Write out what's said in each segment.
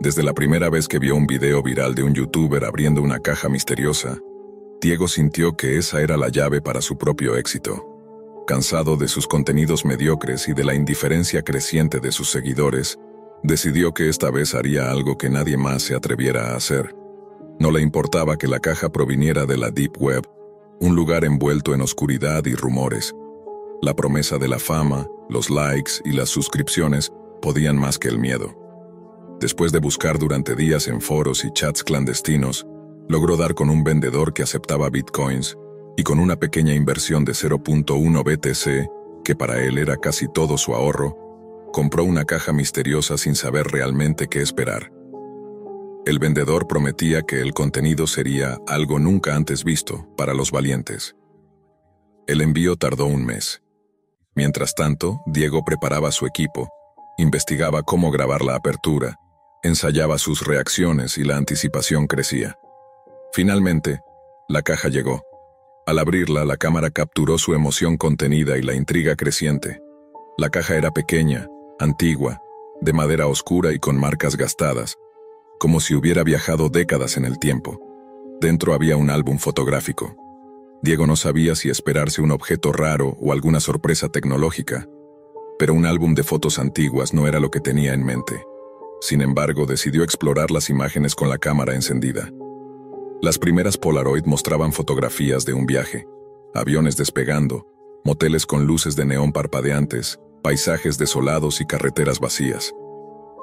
Desde la primera vez que vio un video viral de un youtuber abriendo una caja misteriosa, Diego sintió que esa era la llave para su propio éxito. Cansado de sus contenidos mediocres y de la indiferencia creciente de sus seguidores, decidió que esta vez haría algo que nadie más se atreviera a hacer. No le importaba que la caja proviniera de la Deep Web, un lugar envuelto en oscuridad y rumores. La promesa de la fama, los likes y las suscripciones podían más que el miedo. Después de buscar durante días en foros y chats clandestinos, logró dar con un vendedor que aceptaba bitcoins y con una pequeña inversión de 0.1 BTC, que para él era casi todo su ahorro, compró una caja misteriosa sin saber realmente qué esperar. El vendedor prometía que el contenido sería algo nunca antes visto para los valientes. El envío tardó un mes. Mientras tanto, Diego preparaba su equipo, investigaba cómo grabar la apertura, ensayaba sus reacciones y la anticipación crecía. Finalmente, la caja llegó. Al abrirla, la cámara capturó su emoción contenida y la intriga creciente. La caja era pequeña, antigua, de madera oscura y con marcas gastadas, como si hubiera viajado décadas en el tiempo. Dentro había un álbum fotográfico. Diego no sabía si esperarse un objeto raro o alguna sorpresa tecnológica, pero un álbum de fotos antiguas no era lo que tenía en mente. Sin embargo, decidió explorar las imágenes con la cámara encendida. Las primeras Polaroid mostraban fotografías de un viaje, aviones despegando, moteles con luces de neón parpadeantes, paisajes desolados y carreteras vacías.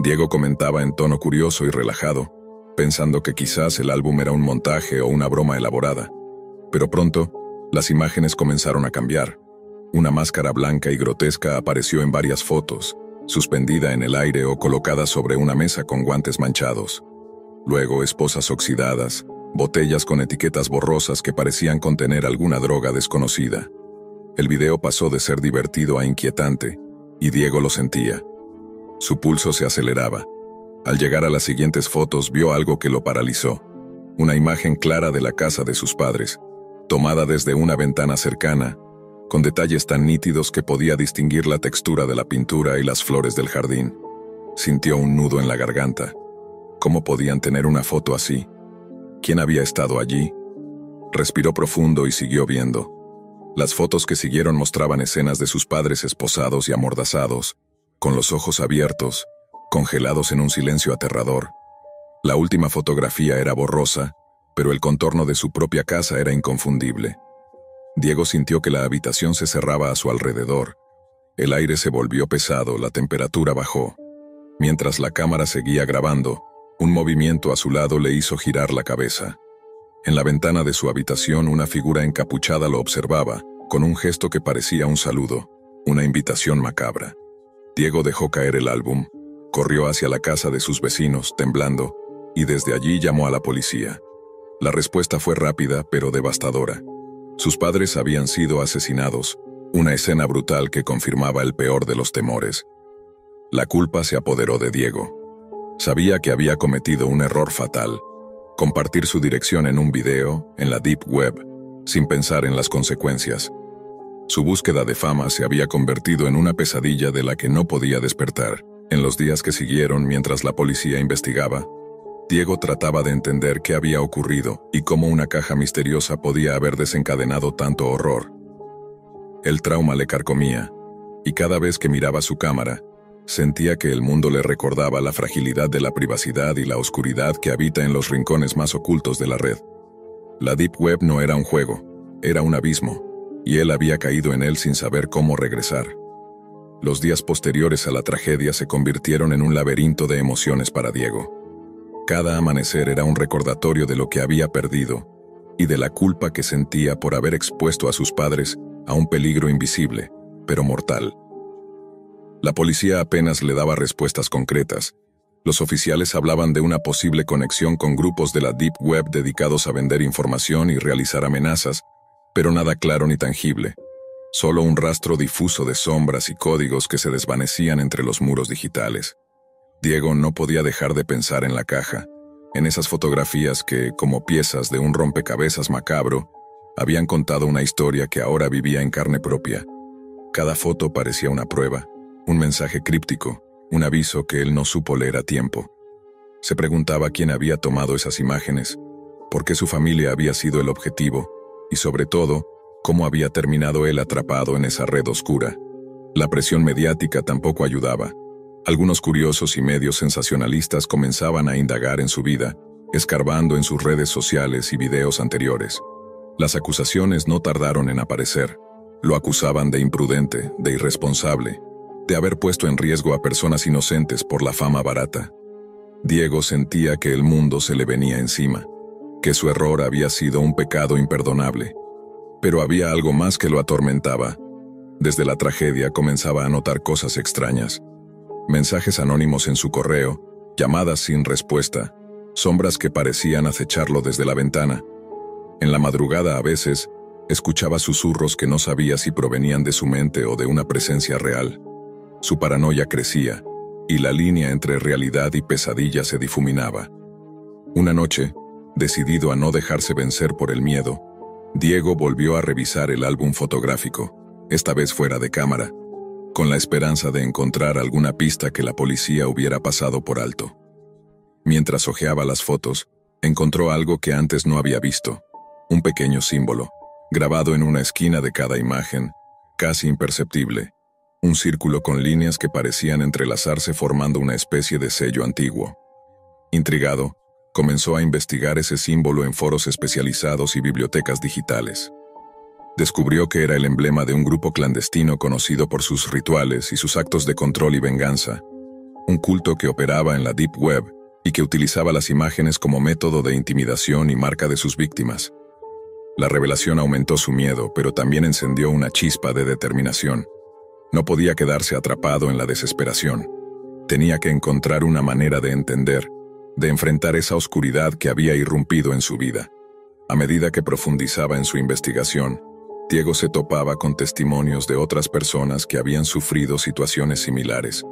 Diego comentaba en tono curioso y relajado, pensando que quizás el álbum era un montaje o una broma elaborada. Pero pronto, las imágenes comenzaron a cambiar. Una máscara blanca y grotesca apareció en varias fotos, suspendida en el aire o colocada sobre una mesa con guantes manchados. Luego, esposas oxidadas, botellas con etiquetas borrosas que parecían contener alguna droga desconocida. El video pasó de ser divertido a inquietante, y Diego lo sentía. Su pulso se aceleraba. Al llegar a las siguientes fotos, vio algo que lo paralizó. Una imagen clara de la casa de sus padres, tomada desde una ventana cercana, con detalles tan nítidos que podía distinguir la textura de la pintura y las flores del jardín. Sintió un nudo en la garganta. ¿Cómo podían tener una foto así? ¿Quién había estado allí? Respiró profundo y siguió viendo. Las fotos que siguieron mostraban escenas de sus padres esposados y amordazados, con los ojos abiertos, congelados en un silencio aterrador. La última fotografía era borrosa, pero el contorno de su propia casa era inconfundible. Diego sintió que la habitación se cerraba a su alrededor. El aire se volvió pesado, la temperatura bajó. Mientras la cámara seguía grabando, un movimiento a su lado le hizo girar la cabeza. En la ventana de su habitación, una figura encapuchada lo observaba, con un gesto que parecía un saludo, una invitación macabra. Diego dejó caer el álbum, corrió hacia la casa de sus vecinos, temblando, y desde allí llamó a la policía. La respuesta fue rápida, pero devastadora. Sus padres habían sido asesinados, una escena brutal que confirmaba el peor de los temores. La culpa se apoderó de Diego. Sabía que había cometido un error fatal, compartir su dirección en un video, en la Deep Web, sin pensar en las consecuencias. Su búsqueda de fama se había convertido en una pesadilla de la que no podía despertar. En los días que siguieron, mientras la policía investigaba, Diego trataba de entender qué había ocurrido y cómo una caja misteriosa podía haber desencadenado tanto horror. El trauma le carcomía, y cada vez que miraba su cámara, sentía que el mundo le recordaba la fragilidad de la privacidad y la oscuridad que habita en los rincones más ocultos de la red. La Deep Web no era un juego, era un abismo, y él había caído en él sin saber cómo regresar. Los días posteriores a la tragedia se convirtieron en un laberinto de emociones para Diego. Cada amanecer era un recordatorio de lo que había perdido y de la culpa que sentía por haber expuesto a sus padres a un peligro invisible, pero mortal. La policía apenas le daba respuestas concretas. Los oficiales hablaban de una posible conexión con grupos de la Deep Web dedicados a vender información y realizar amenazas, pero nada claro ni tangible. Solo un rastro difuso de sombras y códigos que se desvanecían entre los muros digitales. Diego no podía dejar de pensar en la caja, en esas fotografías que, como piezas de un rompecabezas macabro, habían contado una historia que ahora vivía en carne propia. Cada foto parecía una prueba, un mensaje críptico, un aviso que él no supo leer a tiempo. Se preguntaba quién había tomado esas imágenes, por qué su familia había sido el objetivo, y sobre todo, cómo había terminado él atrapado en esa red oscura. La presión mediática tampoco ayudaba. Algunos curiosos y medios sensacionalistas comenzaban a indagar en su vida, escarbando en sus redes sociales y videos anteriores. Las acusaciones no tardaron en aparecer. Lo acusaban de imprudente, de irresponsable, de haber puesto en riesgo a personas inocentes por la fama barata. Diego sentía que el mundo se le venía encima, que su error había sido un pecado imperdonable. Pero había algo más que lo atormentaba. Desde la tragedia comenzaba a notar cosas extrañas. Mensajes anónimos en su correo, llamadas sin respuesta, sombras que parecían acecharlo desde la ventana. En la madrugada a veces, escuchaba susurros que no sabía si provenían de su mente o de una presencia real. Su paranoia crecía, y la línea entre realidad y pesadilla se difuminaba. Una noche, decidido a no dejarse vencer por el miedo, Diego volvió a revisar el álbum fotográfico, esta vez fuera de cámara, con la esperanza de encontrar alguna pista que la policía hubiera pasado por alto. Mientras hojeaba las fotos, encontró algo que antes no había visto, un pequeño símbolo, grabado en una esquina de cada imagen, casi imperceptible, un círculo con líneas que parecían entrelazarse formando una especie de sello antiguo. Intrigado, comenzó a investigar ese símbolo en foros especializados y bibliotecas digitales. Descubrió que era el emblema de un grupo clandestino conocido por sus rituales y sus actos de control y venganza, un culto que operaba en la Deep Web y que utilizaba las imágenes como método de intimidación y marca de sus víctimas. La revelación aumentó su miedo, pero también encendió una chispa de determinación. No podía quedarse atrapado en la desesperación. Tenía que encontrar una manera de entender, de enfrentar esa oscuridad que había irrumpido en su vida. A medida que profundizaba en su investigación, Diego se topaba con testimonios de otras personas que habían sufrido situaciones similares.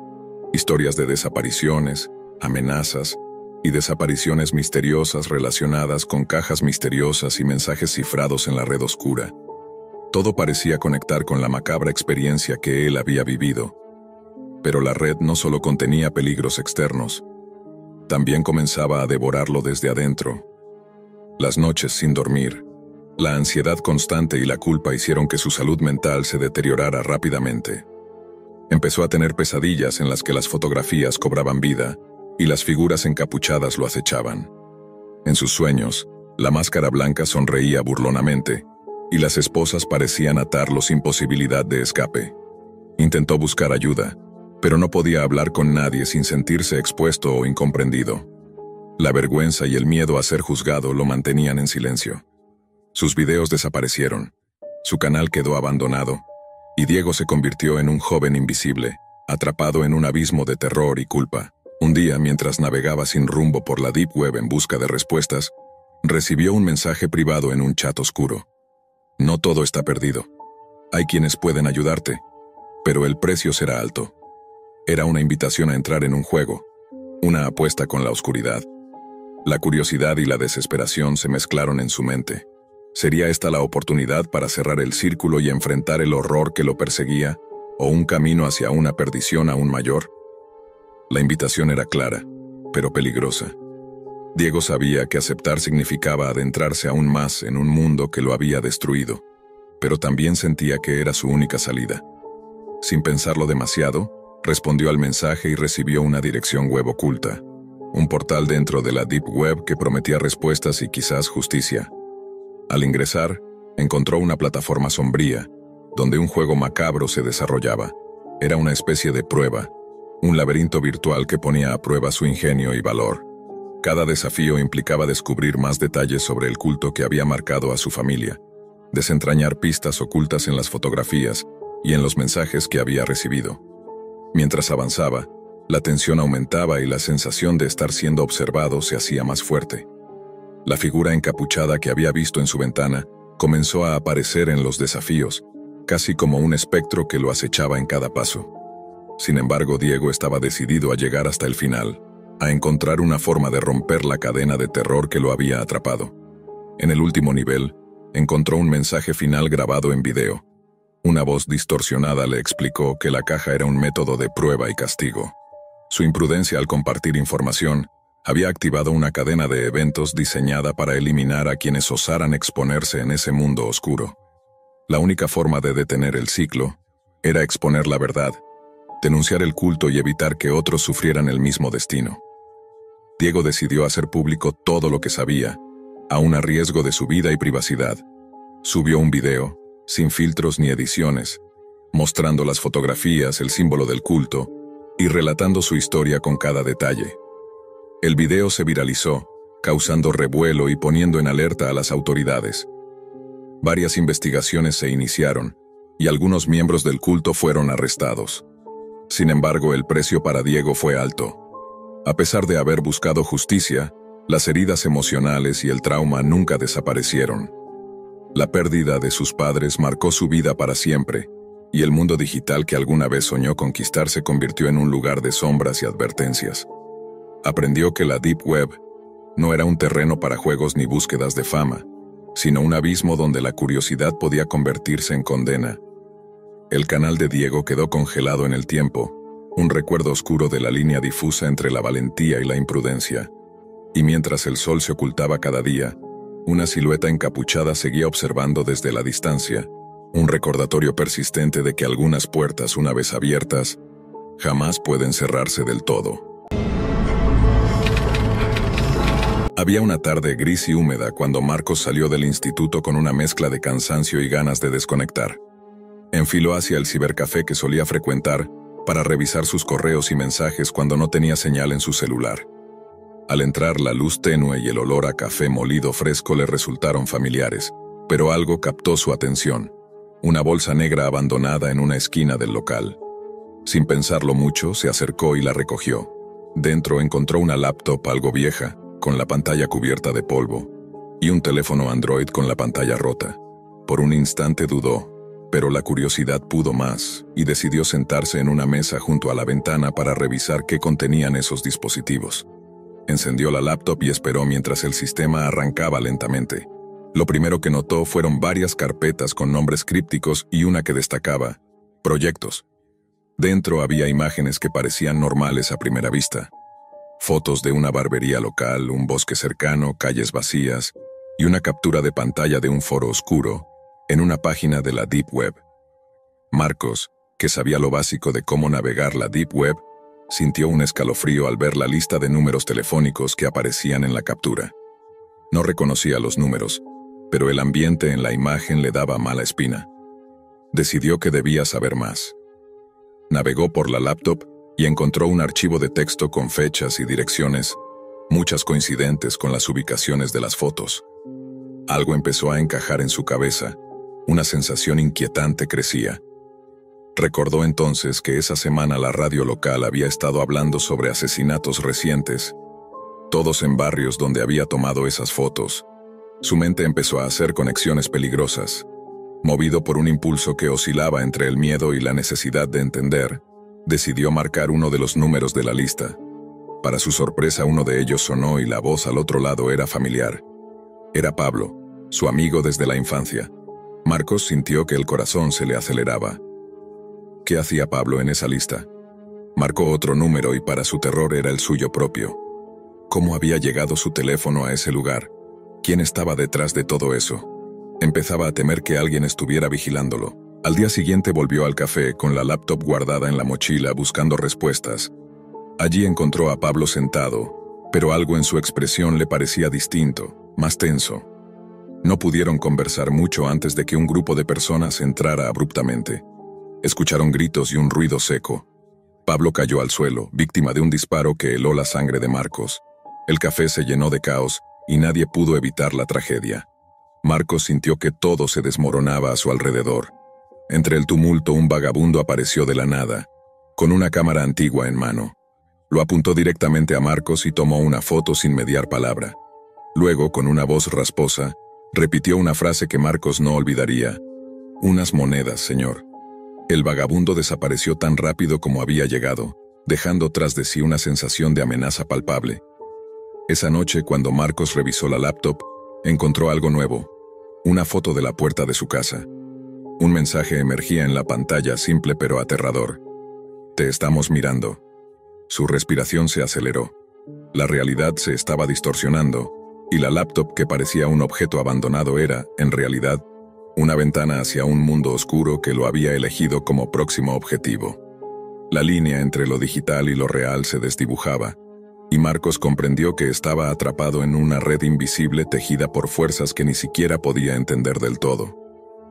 Historias de desapariciones, amenazas y desapariciones misteriosas relacionadas con cajas misteriosas y mensajes cifrados en la red oscura. Todo parecía conectar con la macabra experiencia que él había vivido. Pero la red no solo contenía peligros externos, también comenzaba a devorarlo desde adentro. Las noches sin dormir, la ansiedad constante y la culpa hicieron que su salud mental se deteriorara rápidamente. Empezó a tener pesadillas en las que las fotografías cobraban vida y las figuras encapuchadas lo acechaban. En sus sueños, la máscara blanca sonreía burlonamente y las esposas parecían atarlo sin posibilidad de escape. Intentó buscar ayuda, pero no podía hablar con nadie sin sentirse expuesto o incomprendido. La vergüenza y el miedo a ser juzgado lo mantenían en silencio. Sus videos desaparecieron, su canal quedó abandonado, y Diego se convirtió en un joven invisible, atrapado en un abismo de terror y culpa. Un día, mientras navegaba sin rumbo por la Deep Web en busca de respuestas, recibió un mensaje privado en un chat oscuro. No todo está perdido. Hay quienes pueden ayudarte, pero el precio será alto. Era una invitación a entrar en un juego, una apuesta con la oscuridad. La curiosidad y la desesperación se mezclaron en su mente. ¿Sería esta la oportunidad para cerrar el círculo y enfrentar el horror que lo perseguía, o un camino hacia una perdición aún mayor? La invitación era clara, pero peligrosa. Diego sabía que aceptar significaba adentrarse aún más en un mundo que lo había destruido, pero también sentía que era su única salida. Sin pensarlo demasiado, respondió al mensaje y recibió una dirección web oculta, un portal dentro de la Deep Web que prometía respuestas y quizás justicia. Al ingresar, encontró una plataforma sombría, donde un juego macabro se desarrollaba. Era una especie de prueba, un laberinto virtual que ponía a prueba su ingenio y valor. Cada desafío implicaba descubrir más detalles sobre el culto que había marcado a su familia, desentrañar pistas ocultas en las fotografías y en los mensajes que había recibido. Mientras avanzaba, la tensión aumentaba y la sensación de estar siendo observado se hacía más fuerte. La figura encapuchada que había visto en su ventana comenzó a aparecer en los desafíos, casi como un espectro que lo acechaba en cada paso. Sin embargo, Diego estaba decidido a llegar hasta el final, a encontrar una forma de romper la cadena de terror que lo había atrapado. En el último nivel, encontró un mensaje final grabado en video. Una voz distorsionada le explicó que la caja era un método de prueba y castigo. Su imprudencia al compartir información Había activado una cadena de eventos diseñada para eliminar a quienes osaran exponerse en ese mundo oscuro. La única forma de detener el ciclo era exponer la verdad, denunciar el culto y evitar que otros sufrieran el mismo destino. Diego decidió hacer público todo lo que sabía, aun a riesgo de su vida y privacidad. Subió un video, sin filtros ni ediciones, mostrando las fotografías, el símbolo del culto, y relatando su historia con cada detalle. El video se viralizó, causando revuelo y poniendo en alerta a las autoridades. Varias investigaciones se iniciaron, y algunos miembros del culto fueron arrestados. Sin embargo, el precio para Diego fue alto. A pesar de haber buscado justicia, las heridas emocionales y el trauma nunca desaparecieron. La pérdida de sus padres marcó su vida para siempre, y el mundo digital que alguna vez soñó conquistar se convirtió en un lugar de sombras y advertencias. Aprendió que la Deep Web no era un terreno para juegos ni búsquedas de fama, sino un abismo donde la curiosidad podía convertirse en condena. El canal de Diego quedó congelado en el tiempo, un recuerdo oscuro de la línea difusa entre la valentía y la imprudencia. Y mientras el sol se ocultaba cada día, una silueta encapuchada seguía observando desde la distancia, un recordatorio persistente de que algunas puertas, una vez abiertas, jamás pueden cerrarse del todo. Había una tarde gris y húmeda cuando Marcos salió del instituto con una mezcla de cansancio y ganas de desconectar. Enfiló hacia el cibercafé que solía frecuentar para revisar sus correos y mensajes cuando no tenía señal en su celular. Al entrar, la luz tenue y el olor a café molido fresco le resultaron familiares, pero algo captó su atención: una bolsa negra abandonada en una esquina del local. Sin pensarlo mucho, se acercó y la recogió. Dentro encontró una laptop algo vieja, con la pantalla cubierta de polvo, y un teléfono Android con la pantalla rota. Por un instante dudó, pero la curiosidad pudo más, y decidió sentarse en una mesa junto a la ventana para revisar qué contenían esos dispositivos. Encendió la laptop y esperó mientras el sistema arrancaba lentamente. Lo primero que notó fueron varias carpetas con nombres crípticos y una que destacaba: proyectos. Dentro había imágenes que parecían normales a primera vista. Fotos de una barbería local, un bosque cercano, calles vacías, y una captura de pantalla de un foro oscuro, en una página de la Deep Web. Marcos, que sabía lo básico de cómo navegar la Deep Web, sintió un escalofrío al ver la lista de números telefónicos que aparecían en la captura. No reconocía los números, pero el ambiente en la imagen le daba mala espina. Decidió que debía saber más. Navegó por la laptop y encontró un archivo de texto con fechas y direcciones, muchas coincidentes con las ubicaciones de las fotos. Algo empezó a encajar en su cabeza, una sensación inquietante crecía. Recordó entonces que esa semana la radio local había estado hablando sobre asesinatos recientes, todos en barrios donde había tomado esas fotos. Su mente empezó a hacer conexiones peligrosas. Movido por un impulso que oscilaba entre el miedo y la necesidad de entender, decidió marcar uno de los números de la lista. Para su sorpresa, uno de ellos sonó y la voz al otro lado era familiar. Era Pablo, su amigo desde la infancia. Marcos sintió que el corazón se le aceleraba. ¿Qué hacía Pablo en esa lista? Marcó otro número y para su terror era el suyo propio. ¿Cómo había llegado su teléfono a ese lugar? ¿Quién estaba detrás de todo eso? Empezaba a temer que alguien estuviera vigilándolo. Al día siguiente volvió al café con la laptop guardada en la mochila buscando respuestas. Allí encontró a Pablo sentado, pero algo en su expresión le parecía distinto, más tenso. No pudieron conversar mucho antes de que un grupo de personas entrara abruptamente. Escucharon gritos y un ruido seco. Pablo cayó al suelo, víctima de un disparo que heló la sangre de Marcos. El café se llenó de caos y nadie pudo evitar la tragedia. Marcos sintió que todo se desmoronaba a su alrededor. Entre el tumulto, un vagabundo apareció de la nada, con una cámara antigua en mano. Lo apuntó directamente a Marcos y tomó una foto sin mediar palabra. Luego, con una voz rasposa, repitió una frase que Marcos no olvidaría: «Unas monedas, señor». El vagabundo desapareció tan rápido como había llegado, dejando tras de sí una sensación de amenaza palpable. Esa noche, cuando Marcos revisó la laptop, encontró algo nuevo: una foto de la puerta de su casa. Un mensaje emergía en la pantalla, simple pero aterrador: «Te estamos mirando». Su respiración se aceleró. La realidad se estaba distorsionando, y la laptop que parecía un objeto abandonado era, en realidad, una ventana hacia un mundo oscuro que lo había elegido como próximo objetivo. La línea entre lo digital y lo real se desdibujaba, y Marcos comprendió que estaba atrapado en una red invisible tejida por fuerzas que ni siquiera podía entender del todo.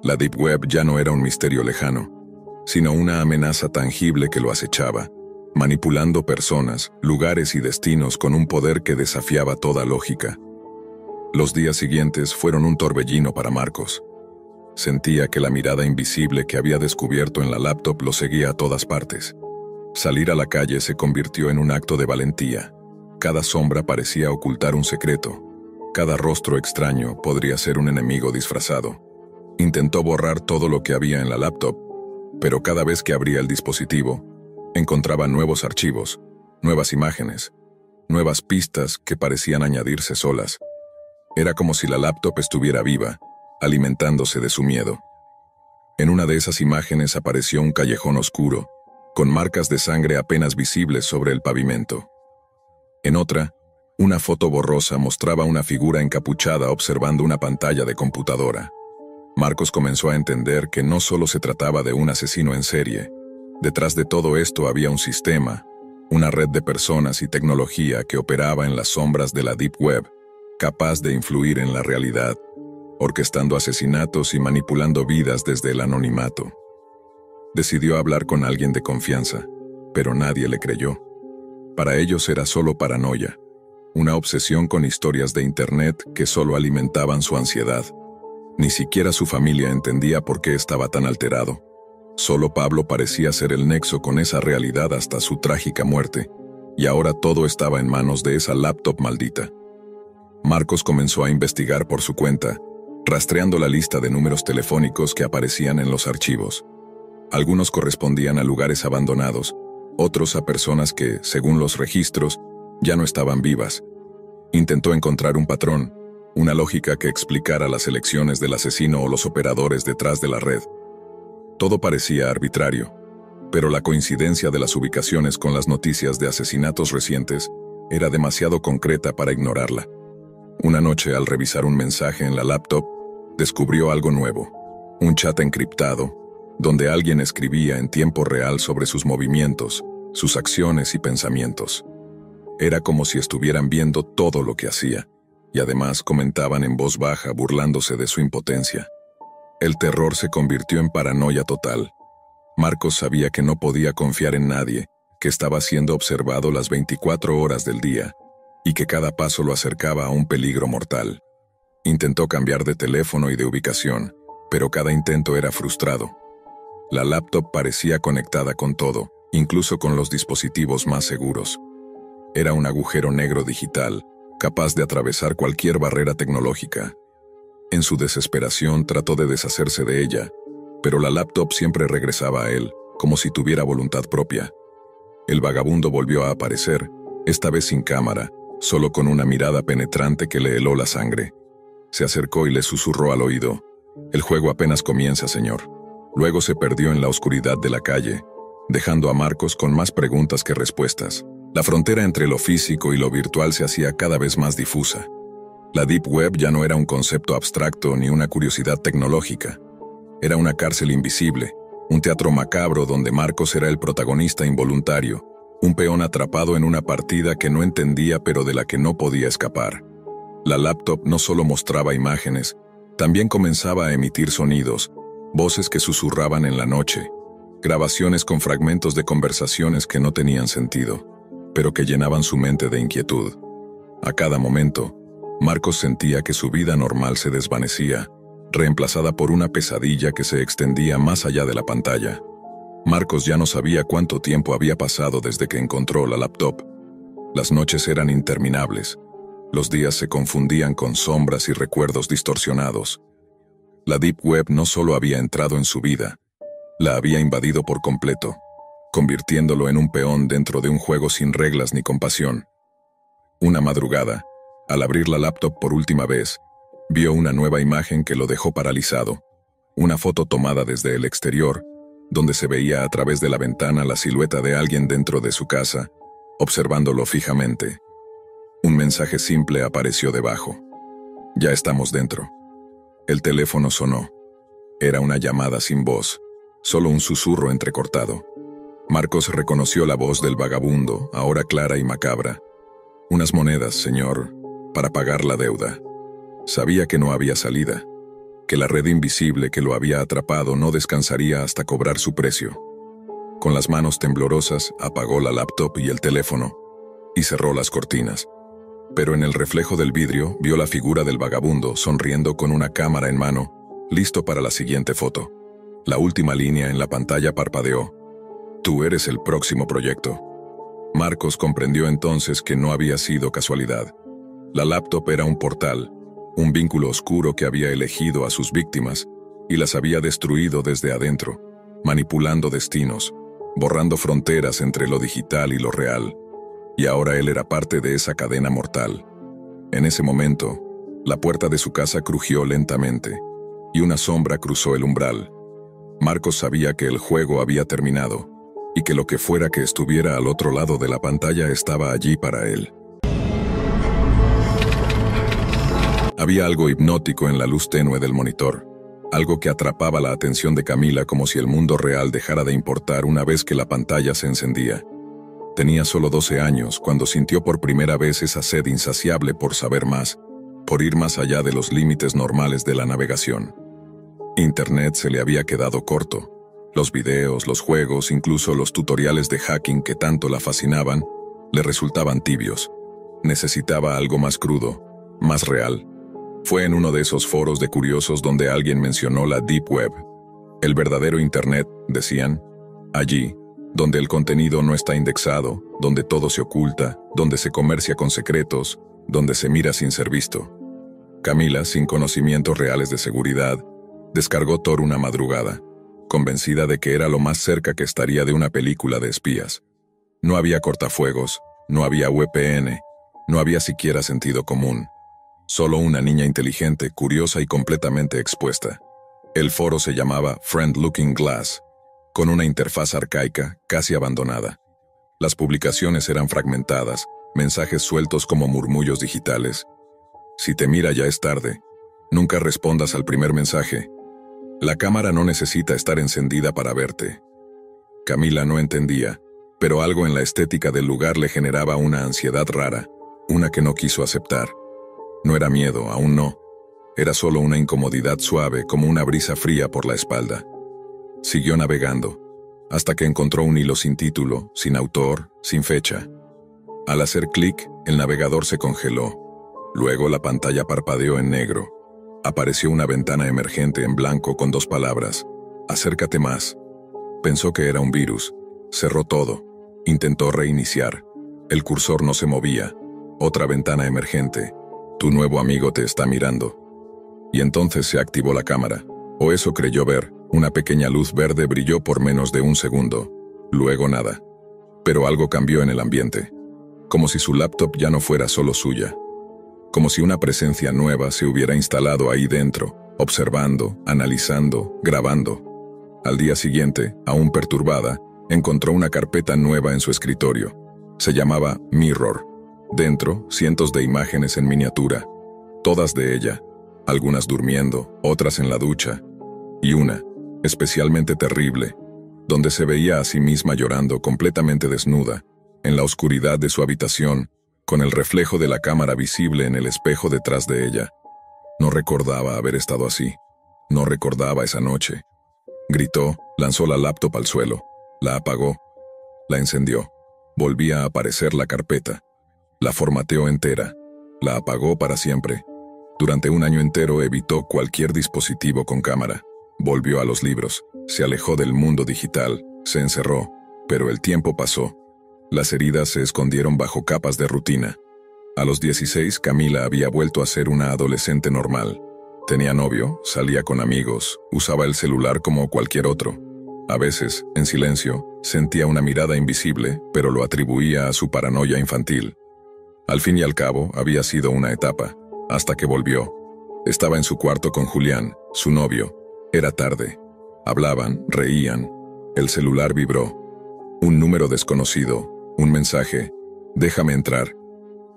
La Deep Web ya no era un misterio lejano, sino una amenaza tangible que lo acechaba, manipulando personas, lugares y destinos con un poder que desafiaba toda lógica. Los días siguientes fueron un torbellino para Marcos. Sentía que la mirada invisible que había descubierto en la laptop lo seguía a todas partes. Salir a la calle se convirtió en un acto de valentía. Cada sombra parecía ocultar un secreto. Cada rostro extraño podría ser un enemigo disfrazado. Intentó borrar todo lo que había en la laptop, pero cada vez que abría el dispositivo, encontraba nuevos archivos, nuevas imágenes, nuevas pistas que parecían añadirse solas. Era como si la laptop estuviera viva, alimentándose de su miedo. En una de esas imágenes apareció un callejón oscuro, con marcas de sangre apenas visibles sobre el pavimento. En otra, una foto borrosa mostraba una figura encapuchada observando una pantalla de computadora. Marcos comenzó a entender que no solo se trataba de un asesino en serie. Detrás de todo esto había un sistema, una red de personas y tecnología que operaba en las sombras de la Deep Web, capaz de influir en la realidad, orquestando asesinatos y manipulando vidas desde el anonimato. Decidió hablar con alguien de confianza, pero nadie le creyó. Para ellos era solo paranoia, una obsesión con historias de Internet que solo alimentaban su ansiedad. Ni siquiera su familia entendía por qué estaba tan alterado. Solo Pablo parecía ser el nexo con esa realidad hasta su trágica muerte, y ahora todo estaba en manos de esa laptop maldita. Marcos comenzó a investigar por su cuenta, rastreando la lista de números telefónicos que aparecían en los archivos. Algunos correspondían a lugares abandonados, otros a personas que, según los registros, ya no estaban vivas. Intentó encontrar un patrón, una lógica que explicara las elecciones del asesino o los operadores detrás de la red. Todo parecía arbitrario, pero la coincidencia de las ubicaciones con las noticias de asesinatos recientes era demasiado concreta para ignorarla. Una noche, al revisar un mensaje en la laptop, descubrió algo nuevo, un chat encriptado, donde alguien escribía en tiempo real sobre sus movimientos, sus acciones y pensamientos. Era como si estuvieran viendo todo lo que hacía, y además comentaban en voz baja burlándose de su impotencia. El terror se convirtió en paranoia total. Marcos sabía que no podía confiar en nadie, que estaba siendo observado las 24 horas del día, y que cada paso lo acercaba a un peligro mortal. Intentó cambiar de teléfono y de ubicación, pero cada intento era frustrado. La laptop parecía conectada con todo, incluso con los dispositivos más seguros. Era un agujero negro digital, capaz de atravesar cualquier barrera tecnológica. En su desesperación trató de deshacerse de ella, pero la laptop siempre regresaba a él, como si tuviera voluntad propia. El vagabundo volvió a aparecer, esta vez sin cámara, solo con una mirada penetrante que le heló la sangre. Se acercó y le susurró al oído: «El juego apenas comienza, señor». Luego se perdió en la oscuridad de la calle, dejando a Marcos con más preguntas que respuestas. La frontera entre lo físico y lo virtual se hacía cada vez más difusa. La Deep Web ya no era un concepto abstracto ni una curiosidad tecnológica. Era una cárcel invisible, un teatro macabro donde Marcos era el protagonista involuntario, un peón atrapado en una partida que no entendía pero de la que no podía escapar. La laptop no solo mostraba imágenes, también comenzaba a emitir sonidos, voces que susurraban en la noche, grabaciones con fragmentos de conversaciones que no tenían sentido, pero que llenaban su mente de inquietud. A cada momento, Marcos sentía que su vida normal se desvanecía, reemplazada por una pesadilla que se extendía más allá de la pantalla. Marcos ya no sabía cuánto tiempo había pasado desde que encontró la laptop. Las noches eran interminables. Los días se confundían con sombras y recuerdos distorsionados. La Deep Web no solo había entrado en su vida, la había invadido por completo, convirtiéndolo en un peón dentro de un juego sin reglas ni compasión. Una madrugada, al abrir la laptop por última vez, vio una nueva imagen que lo dejó paralizado. Una foto tomada desde el exterior, donde se veía a través de la ventana la silueta de alguien dentro de su casa, observándolo fijamente. Un mensaje simple apareció debajo. Ya estamos dentro. El teléfono sonó. Era una llamada sin voz, solo un susurro entrecortado. Marcos reconoció la voz del vagabundo, ahora clara y macabra. Unas monedas, señor, para pagar la deuda. Sabía que no había salida, que la red invisible que lo había atrapado no descansaría hasta cobrar su precio. Con las manos temblorosas, apagó la laptop y el teléfono, y cerró las cortinas. Pero en el reflejo del vidrio vio la figura del vagabundo sonriendo con una cámara en mano, listo para la siguiente foto. La última línea en la pantalla parpadeó. Tú eres el próximo proyecto. Marcos comprendió entonces que no había sido casualidad. La laptop era un portal, un vínculo oscuro que había elegido a sus víctimas y las había destruido desde adentro, manipulando destinos, borrando fronteras entre lo digital y lo real. Y ahora él era parte de esa cadena mortal. En ese momento, la puerta de su casa crujió lentamente, y una sombra cruzó el umbral. Marcos sabía que el juego había terminado, y que lo que fuera que estuviera al otro lado de la pantalla estaba allí para él. Había algo hipnótico en la luz tenue del monitor, algo que atrapaba la atención de Camila como si el mundo real dejara de importar una vez que la pantalla se encendía. Tenía solo 12 años cuando sintió por primera vez esa sed insaciable por saber más, por ir más allá de los límites normales de la navegación. Internet se le había quedado corto. Los videos, los juegos, incluso los tutoriales de hacking que tanto la fascinaban, le resultaban tibios. Necesitaba algo más crudo, más real. Fue en uno de esos foros de curiosos donde alguien mencionó la Deep Web. El verdadero Internet, decían. Allí, donde el contenido no está indexado, donde todo se oculta, donde se comercia con secretos, donde se mira sin ser visto. Camila, sin conocimientos reales de seguridad, descargó Tor una madrugada, convencida de que era lo más cerca que estaría de una película de espías. No había cortafuegos, no había VPN, no había siquiera sentido común. Solo una niña inteligente, curiosa y completamente expuesta. El foro se llamaba Friend Looking Glass, con una interfaz arcaica, casi abandonada. Las publicaciones eran fragmentadas, mensajes sueltos como murmullos digitales. Si te mira ya es tarde. Nunca respondas al primer mensaje. La cámara no necesita estar encendida para verte. Camila no entendía, pero algo en la estética del lugar le generaba una ansiedad rara, una que no quiso aceptar. No era miedo, aún no. Era solo una incomodidad suave como una brisa fría por la espalda. Siguió navegando, hasta que encontró un hilo sin título, sin autor, sin fecha. Al hacer clic, el navegador se congeló. Luego la pantalla parpadeó en negro. Apareció una ventana emergente en blanco con 2 palabras. Acércate más. Pensó que era un virus. Cerró todo. Intentó reiniciar. El cursor no se movía. Otra ventana emergente. Tu nuevo amigo te está mirando. Y entonces se activó la cámara. O eso creyó ver. Una pequeña luz verde brilló por menos de un segundo. Luego nada. Pero algo cambió en el ambiente. Como si su laptop ya no fuera solo suya. Como si una presencia nueva se hubiera instalado ahí dentro, observando, analizando, grabando. Al día siguiente, aún perturbada, encontró una carpeta nueva en su escritorio. Se llamaba Mirror. Dentro, cientos de imágenes en miniatura. Todas de ella. Algunas durmiendo, otras en la ducha. Y una, especialmente terrible, donde se veía a sí misma llorando completamente desnuda, en la oscuridad de su habitación, con el reflejo de la cámara visible en el espejo detrás de ella. No recordaba haber estado así. No recordaba esa noche. Gritó, lanzó la laptop al suelo, la apagó, la encendió. Volvía a aparecer la carpeta. La formateó entera, la apagó para siempre. Durante un año entero evitó cualquier dispositivo con cámara. Volvió a los libros, se alejó del mundo digital, se encerró, pero el tiempo pasó. Las heridas se escondieron bajo capas de rutina. A los 16, Camila había vuelto a ser una adolescente normal. Tenía novio, salía con amigos, usaba el celular como cualquier otro. A veces, en silencio, sentía una mirada invisible, pero lo atribuía a su paranoia infantil. Al fin y al cabo, había sido una etapa, hasta que volvió. Estaba en su cuarto con Julián, su novio. Era tarde. Hablaban, reían. El celular vibró. Un número desconocido, un mensaje. Déjame entrar.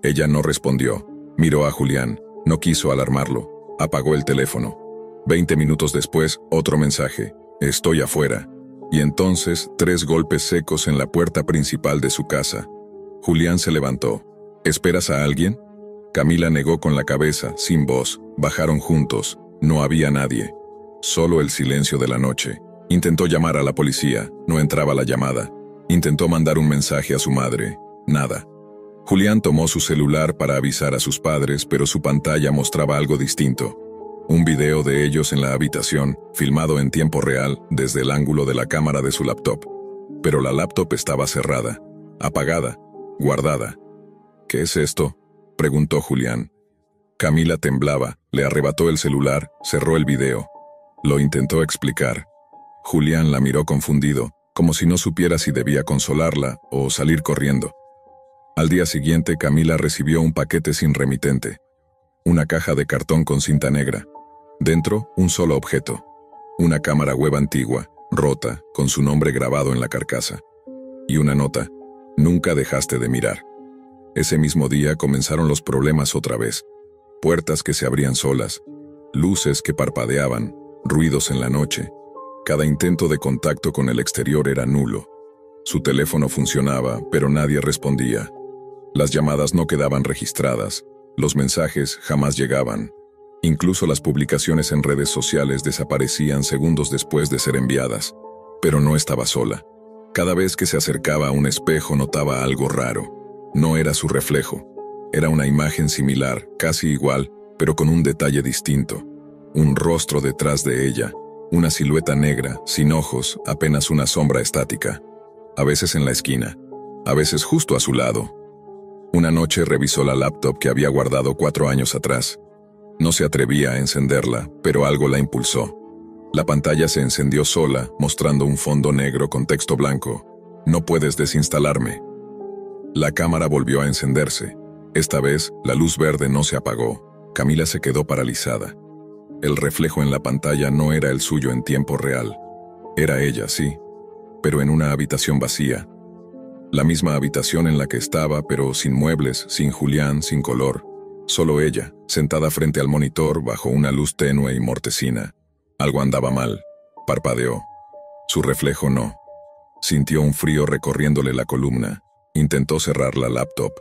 Ella no respondió. Miró a Julián. No quiso alarmarlo. Apagó el teléfono. 20 minutos después, otro mensaje. Estoy afuera. Y entonces, 3 golpes secos en la puerta principal de su casa. Julián se levantó. ¿Esperas a alguien? Camila negó con la cabeza, sin voz. Bajaron juntos. No había nadie. Solo el silencio de la noche. Intentó llamar a la policía. No entraba la llamada. Intentó mandar un mensaje a su madre. Nada. Julián tomó su celular para avisar a sus padres, pero su pantalla mostraba algo distinto. Un video de ellos en la habitación, filmado en tiempo real desde el ángulo de la cámara de su laptop. Pero la laptop estaba cerrada, apagada, guardada. ¿Qué es esto?, preguntó Julián. Camila temblaba, le arrebató el celular, cerró el video. Lo intentó explicar. Julián la miró confundido, como si no supiera si debía consolarla o salir corriendo. Al día siguiente, Camila recibió un paquete sin remitente. Una caja de cartón con cinta negra. Dentro, un solo objeto. Una cámara web antigua, rota, con su nombre grabado en la carcasa. Y una nota. Nunca dejaste de mirar. Ese mismo día comenzaron los problemas otra vez. Puertas que se abrían solas. Luces que parpadeaban. Ruidos en la noche. Cada intento de contacto con el exterior era nulo. Su teléfono funcionaba, pero nadie respondía. Las llamadas no quedaban registradas. Los mensajes jamás llegaban. Incluso las publicaciones en redes sociales desaparecían segundos después de ser enviadas. Pero no estaba sola. Cada vez que se acercaba a un espejo notaba algo raro. No era su reflejo. Era una imagen similar, casi igual, pero con un detalle distinto. Un rostro detrás de ella. Una silueta negra, sin ojos, apenas una sombra estática. A veces en la esquina. A veces justo a su lado. Una noche revisó la laptop que había guardado 4 años atrás. No se atrevía a encenderla, pero algo la impulsó. La pantalla se encendió sola, mostrando un fondo negro con texto blanco. No puedes desinstalarme. La cámara volvió a encenderse. Esta vez, la luz verde no se apagó. Camila se quedó paralizada. El reflejo en la pantalla no era el suyo en tiempo real. Era ella, sí, pero en una habitación vacía. La misma habitación en la que estaba, pero sin muebles, sin Julián, sin color. Solo ella, sentada frente al monitor bajo una luz tenue y mortecina. Algo andaba mal. Parpadeó. Su reflejo no. Sintió un frío recorriéndole la columna. Intentó cerrar la laptop.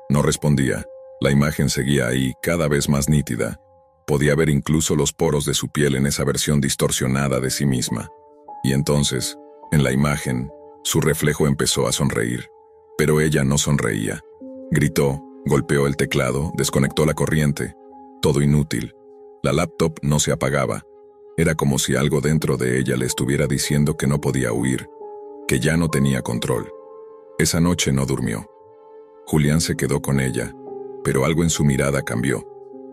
No respondía. La imagen seguía ahí, cada vez más nítida. Podía ver incluso los poros de su piel en esa versión distorsionada de sí misma. Y entonces, en la imagen, su reflejo empezó a sonreír. Pero ella no sonreía. Gritó, golpeó el teclado, desconectó la corriente. Todo inútil. La laptop no se apagaba. Era como si algo dentro de ella le estuviera diciendo que no podía huir, que ya no tenía control. Esa noche no durmió. Julián se quedó con ella, pero algo en su mirada cambió.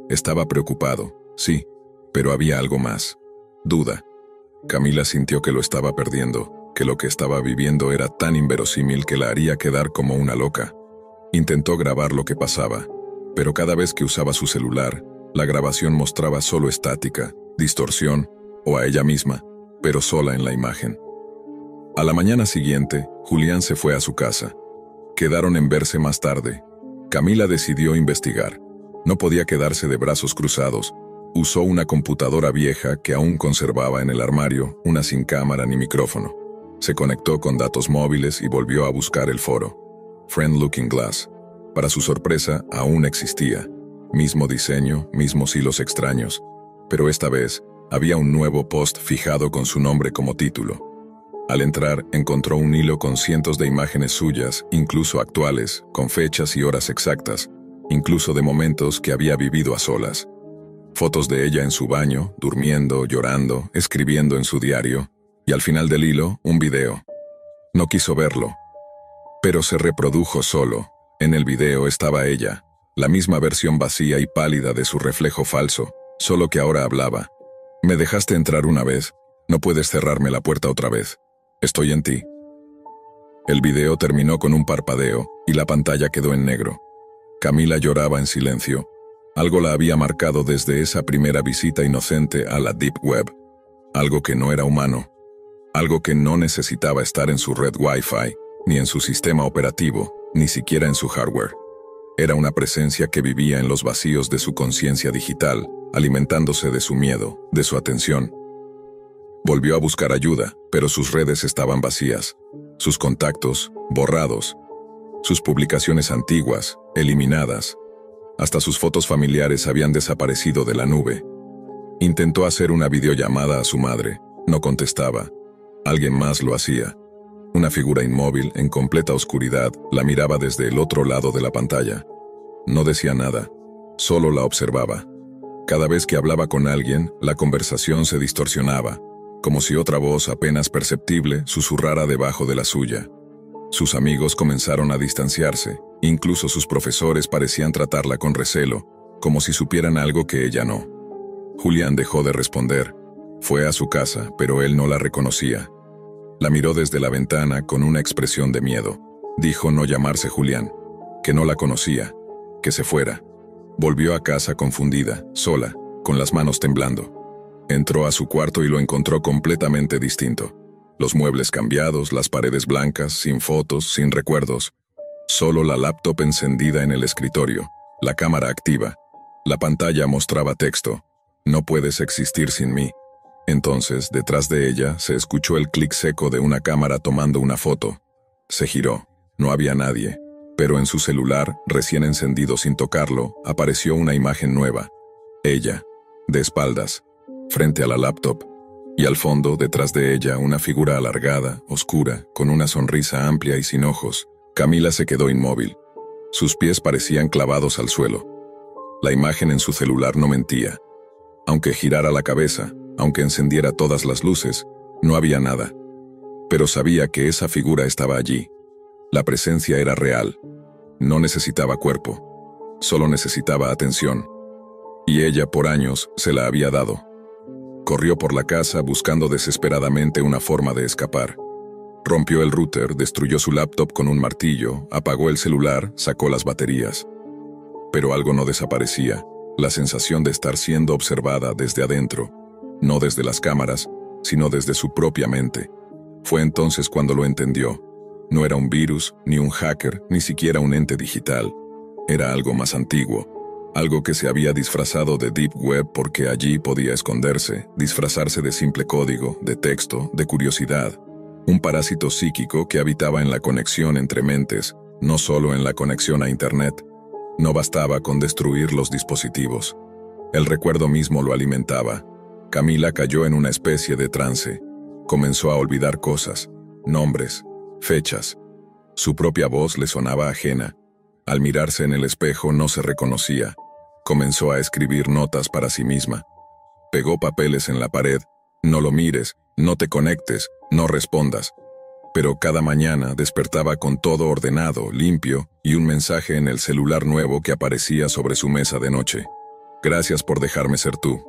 Estaba preocupado, sí, pero había algo más. Duda. Camila sintió que lo estaba perdiendo, que lo que estaba viviendo era tan inverosímil que la haría quedar como una loca. Intentó grabar lo que pasaba, pero cada vez que usaba su celular, la grabación mostraba solo estática, distorsión, o a ella misma, pero sola en la imagen. A la mañana siguiente, Julián se fue a su casa. Quedaron en verse más tarde. Camila decidió investigar. No podía quedarse de brazos cruzados. Usó una computadora vieja que aún conservaba en el armario, una sin cámara ni micrófono. Se conectó con datos móviles y volvió a buscar el foro. Friend Looking Glass. Para su sorpresa, aún existía. Mismo diseño, mismos hilos extraños. Pero esta vez, había un nuevo post fijado con su nombre como título. Al entrar, encontró un hilo con cientos de imágenes suyas, incluso actuales, con fechas y horas exactas, incluso de momentos que había vivido a solas. Fotos de ella en su baño, durmiendo, llorando, escribiendo en su diario, y al final del hilo, un video. No quiso verlo, pero se reprodujo solo. En el video estaba ella, la misma versión vacía y pálida de su reflejo falso, solo que ahora hablaba. Me dejaste entrar una vez, no puedes cerrarme la puerta otra vez. Estoy en ti. El video terminó con un parpadeo, y la pantalla quedó en negro. Camila lloraba en silencio. Algo la había marcado desde esa primera visita inocente a la Deep Web. Algo que no era humano. Algo que no necesitaba estar en su red Wi-Fi, ni en su sistema operativo, ni siquiera en su hardware. Era una presencia que vivía en los vacíos de su conciencia digital, alimentándose de su miedo, de su atención. Volvió a buscar ayuda, pero sus redes estaban vacías, sus contactos borrados, sus publicaciones antiguas eliminadas. Hasta sus fotos familiares habían desaparecido de la nube. Intentó hacer una videollamada a su madre, no contestaba. Alguien más lo hacía. Una figura inmóvil, en completa oscuridad, la miraba desde el otro lado de la pantalla. No decía nada, solo la observaba. Cada vez que hablaba con alguien, la conversación se distorsionaba, como si otra voz apenas perceptible susurrara debajo de la suya. Sus amigos comenzaron a distanciarse, incluso sus profesores parecían tratarla con recelo, como si supieran algo que ella no. Julián dejó de responder. Fue a su casa, pero él no la reconocía. La miró desde la ventana con una expresión de miedo. Dijo no llamarse Julián, que no la conocía, que se fuera. Volvió a casa confundida, sola, con las manos temblando. Entró a su cuarto y lo encontró completamente distinto. Los muebles cambiados, las paredes blancas, sin fotos, sin recuerdos. Solo la laptop encendida en el escritorio, la cámara activa. La pantalla mostraba texto. No puedes existir sin mí. Entonces, detrás de ella, se escuchó el clic seco de una cámara tomando una foto. Se giró. No había nadie. Pero en su celular, recién encendido sin tocarlo, apareció una imagen nueva. Ella, de espaldas, frente a la laptop. Y al fondo, detrás de ella, una figura alargada, oscura, con una sonrisa amplia y sin ojos. Camila se quedó inmóvil. Sus pies parecían clavados al suelo. La imagen en su celular no mentía. Aunque girara la cabeza, aunque encendiera todas las luces, no había nada. Pero sabía que esa figura estaba allí. La presencia era real. No necesitaba cuerpo. Solo necesitaba atención. Y ella, por años, se la había dado. Corrió por la casa buscando desesperadamente una forma de escapar. Rompió el router, destruyó su laptop con un martillo, apagó el celular, sacó las baterías. Pero algo no desaparecía, la sensación de estar siendo observada desde adentro, no desde las cámaras, sino desde su propia mente. Fue entonces cuando lo entendió. No era un virus, ni un hacker, ni siquiera un ente digital. Era algo más antiguo. Algo que se había disfrazado de Deep Web porque allí podía esconderse, disfrazarse de simple código, de texto, de curiosidad. Un parásito psíquico que habitaba en la conexión entre mentes, no solo en la conexión a Internet. No bastaba con destruir los dispositivos. El recuerdo mismo lo alimentaba. Camila cayó en una especie de trance. Comenzó a olvidar cosas, nombres, fechas. Su propia voz le sonaba ajena. Al mirarse en el espejo no se reconocía. Comenzó a escribir notas para sí misma. Pegó papeles en la pared. No lo mires, no te conectes, no respondas. Pero cada mañana despertaba con todo ordenado, limpio, y un mensaje en el celular nuevo que aparecía sobre su mesa de noche. Gracias por dejarme ser tú.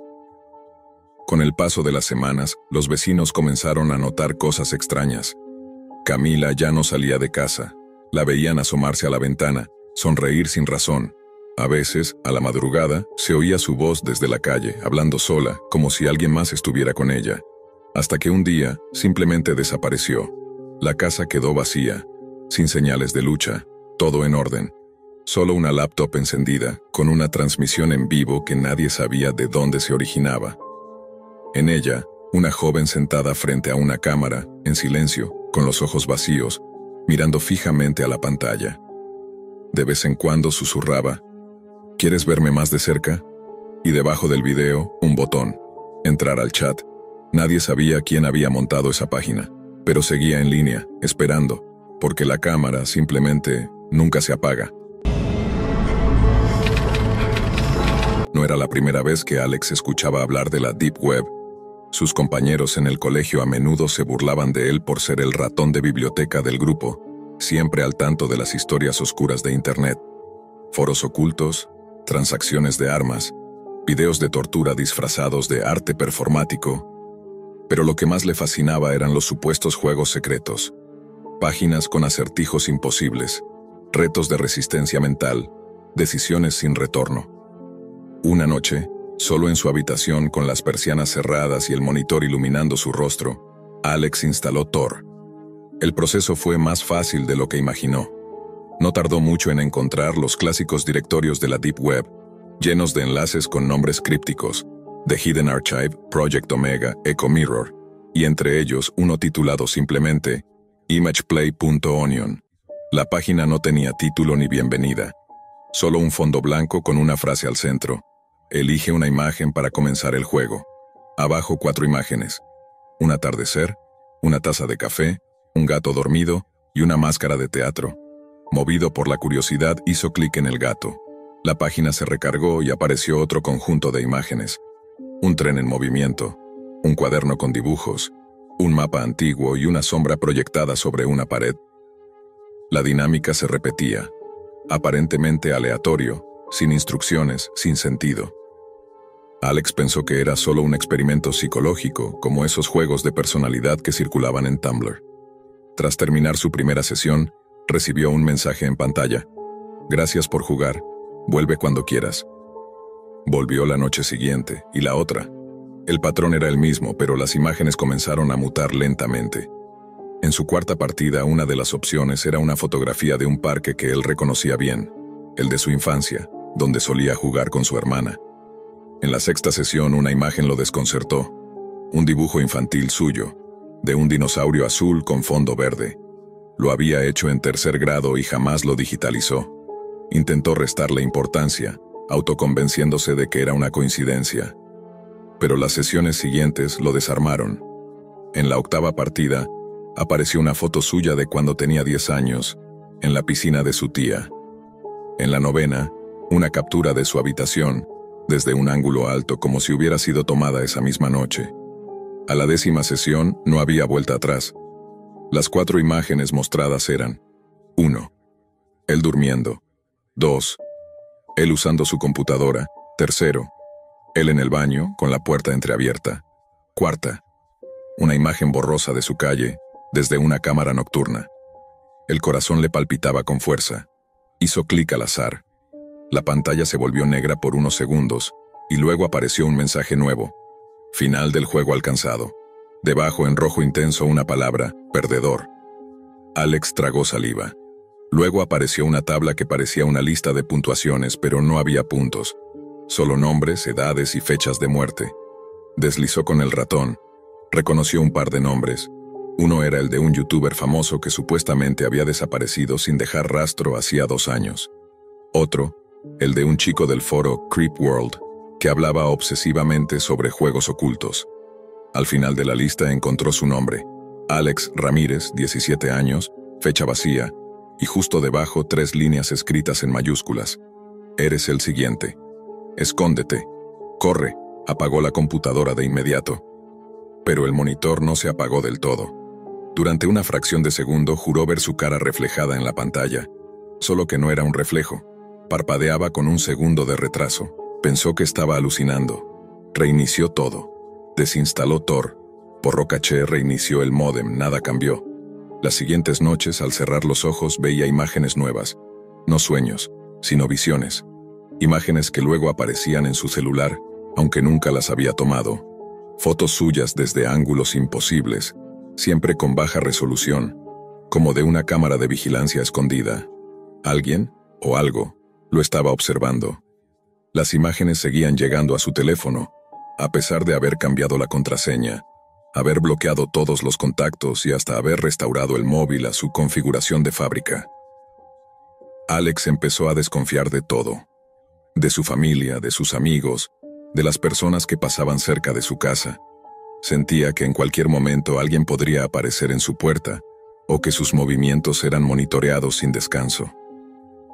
Con el paso de las semanas, los vecinos comenzaron a notar cosas extrañas. Camila ya no salía de casa. La veían asomarse a la ventana, sonreír sin razón. A veces, a la madrugada, se oía su voz desde la calle, hablando sola, como si alguien más estuviera con ella. Hasta que un día, simplemente desapareció. La casa quedó vacía, sin señales de lucha, todo en orden. Solo una laptop encendida, con una transmisión en vivo que nadie sabía de dónde se originaba. En ella, una joven sentada frente a una cámara, en silencio, con los ojos vacíos, mirando fijamente a la pantalla. De vez en cuando susurraba, ¿quieres verme más de cerca? Y debajo del video, un botón, entrar al chat. Nadie sabía quién había montado esa página, pero seguía en línea, esperando, porque la cámara simplemente nunca se apaga. No era la primera vez que Alex escuchaba hablar de la Deep Web. Sus compañeros en el colegio a menudo se burlaban de él por ser el ratón de biblioteca del grupo, siempre al tanto de las historias oscuras de Internet. Foros ocultos, transacciones de armas, videos de tortura disfrazados de arte performático. Pero lo que más le fascinaba eran los supuestos juegos secretos. Páginas con acertijos imposibles, retos de resistencia mental, decisiones sin retorno. Una noche, solo en su habitación con las persianas cerradas y el monitor iluminando su rostro, Alex instaló Tor. El proceso fue más fácil de lo que imaginó. No tardó mucho en encontrar los clásicos directorios de la Deep Web, llenos de enlaces con nombres crípticos, The Hidden Archive, Project Omega, Echo Mirror, y entre ellos uno titulado simplemente imageplay.onion. La página no tenía título ni bienvenida, solo un fondo blanco con una frase al centro. Elige una imagen para comenzar el juego. Abajo 4 imágenes. Un atardecer, una taza de café, un gato dormido y una máscara de teatro. Movido por la curiosidad, hizo clic en el gato. La página se recargó y apareció otro conjunto de imágenes. Un tren en movimiento, un cuaderno con dibujos, un mapa antiguo y una sombra proyectada sobre una pared. La dinámica se repetía, aparentemente aleatorio, sin instrucciones, sin sentido. Alex pensó que era solo un experimento psicológico, como esos juegos de personalidad que circulaban en Tumblr. Tras terminar su primera sesión, recibió un mensaje en pantalla. Gracias por jugar, vuelve cuando quieras. Volvió la noche siguiente, y la otra. El patrón era el mismo, pero las imágenes comenzaron a mutar lentamente. En su cuarta partida, una de las opciones era una fotografía de un parque que él reconocía bien, el de su infancia, donde solía jugar con su hermana. En la sexta sesión, una imagen lo desconcertó. Un dibujo infantil suyo, de un dinosaurio azul con fondo verde. Lo había hecho en tercer grado y jamás lo digitalizó. Intentó restarle importancia, autoconvenciéndose de que era una coincidencia. Pero las sesiones siguientes lo desarmaron. En la octava partida, apareció una foto suya de cuando tenía 10 años, en la piscina de su tía. En la novena, una captura de su habitación, desde un ángulo alto como si hubiera sido tomada esa misma noche. A la 10ª sesión no había vuelta atrás. Las 4 imágenes mostradas eran: 1. Él durmiendo. 2. Él usando su computadora. 3. Él en el baño, con la puerta entreabierta. 4. Una imagen borrosa de su calle, desde una cámara nocturna. El corazón le palpitaba con fuerza. Hizo clic al azar. La pantalla se volvió negra por unos segundos, y luego apareció un mensaje nuevo. Final del juego alcanzado. Debajo en rojo intenso una palabra: perdedor. Alex tragó saliva. Luego apareció una tabla que parecía una lista de puntuaciones, pero no había puntos. Solo nombres, edades y fechas de muerte. Deslizó con el ratón. Reconoció un par de nombres. Uno era el de un youtuber famoso que supuestamente había desaparecido sin dejar rastro hacía 2 años. Otro, el de un chico del foro Creep World, que hablaba obsesivamente sobre juegos ocultos. Al final de la lista encontró su nombre: Alex Ramírez, 17 años, fecha vacía, y justo debajo 3 líneas escritas en mayúsculas. Eres el siguiente. Escóndete. Corre. Apagó la computadora de inmediato. Pero el monitor no se apagó del todo. Durante una fracción de segundo juró ver su cara reflejada en la pantalla. Solo que no era un reflejo. Parpadeaba con un segundo de retraso. Pensó que estaba alucinando. Reinició todo. Desinstaló Tor. Borró caché, reinició el módem, nada cambió. Las siguientes noches, al cerrar los ojos, veía imágenes nuevas. No sueños, sino visiones. Imágenes que luego aparecían en su celular, aunque nunca las había tomado. Fotos suyas desde ángulos imposibles, siempre con baja resolución, como de una cámara de vigilancia escondida. Alguien, o algo, lo estaba observando. Las imágenes seguían llegando a su teléfono, a pesar de haber cambiado la contraseña, haber bloqueado todos los contactos y hasta haber restaurado el móvil a su configuración de fábrica. Alex empezó a desconfiar de todo. De su familia, de sus amigos, de las personas que pasaban cerca de su casa. Sentía que en cualquier momento alguien podría aparecer en su puerta, o que sus movimientos eran monitoreados sin descanso.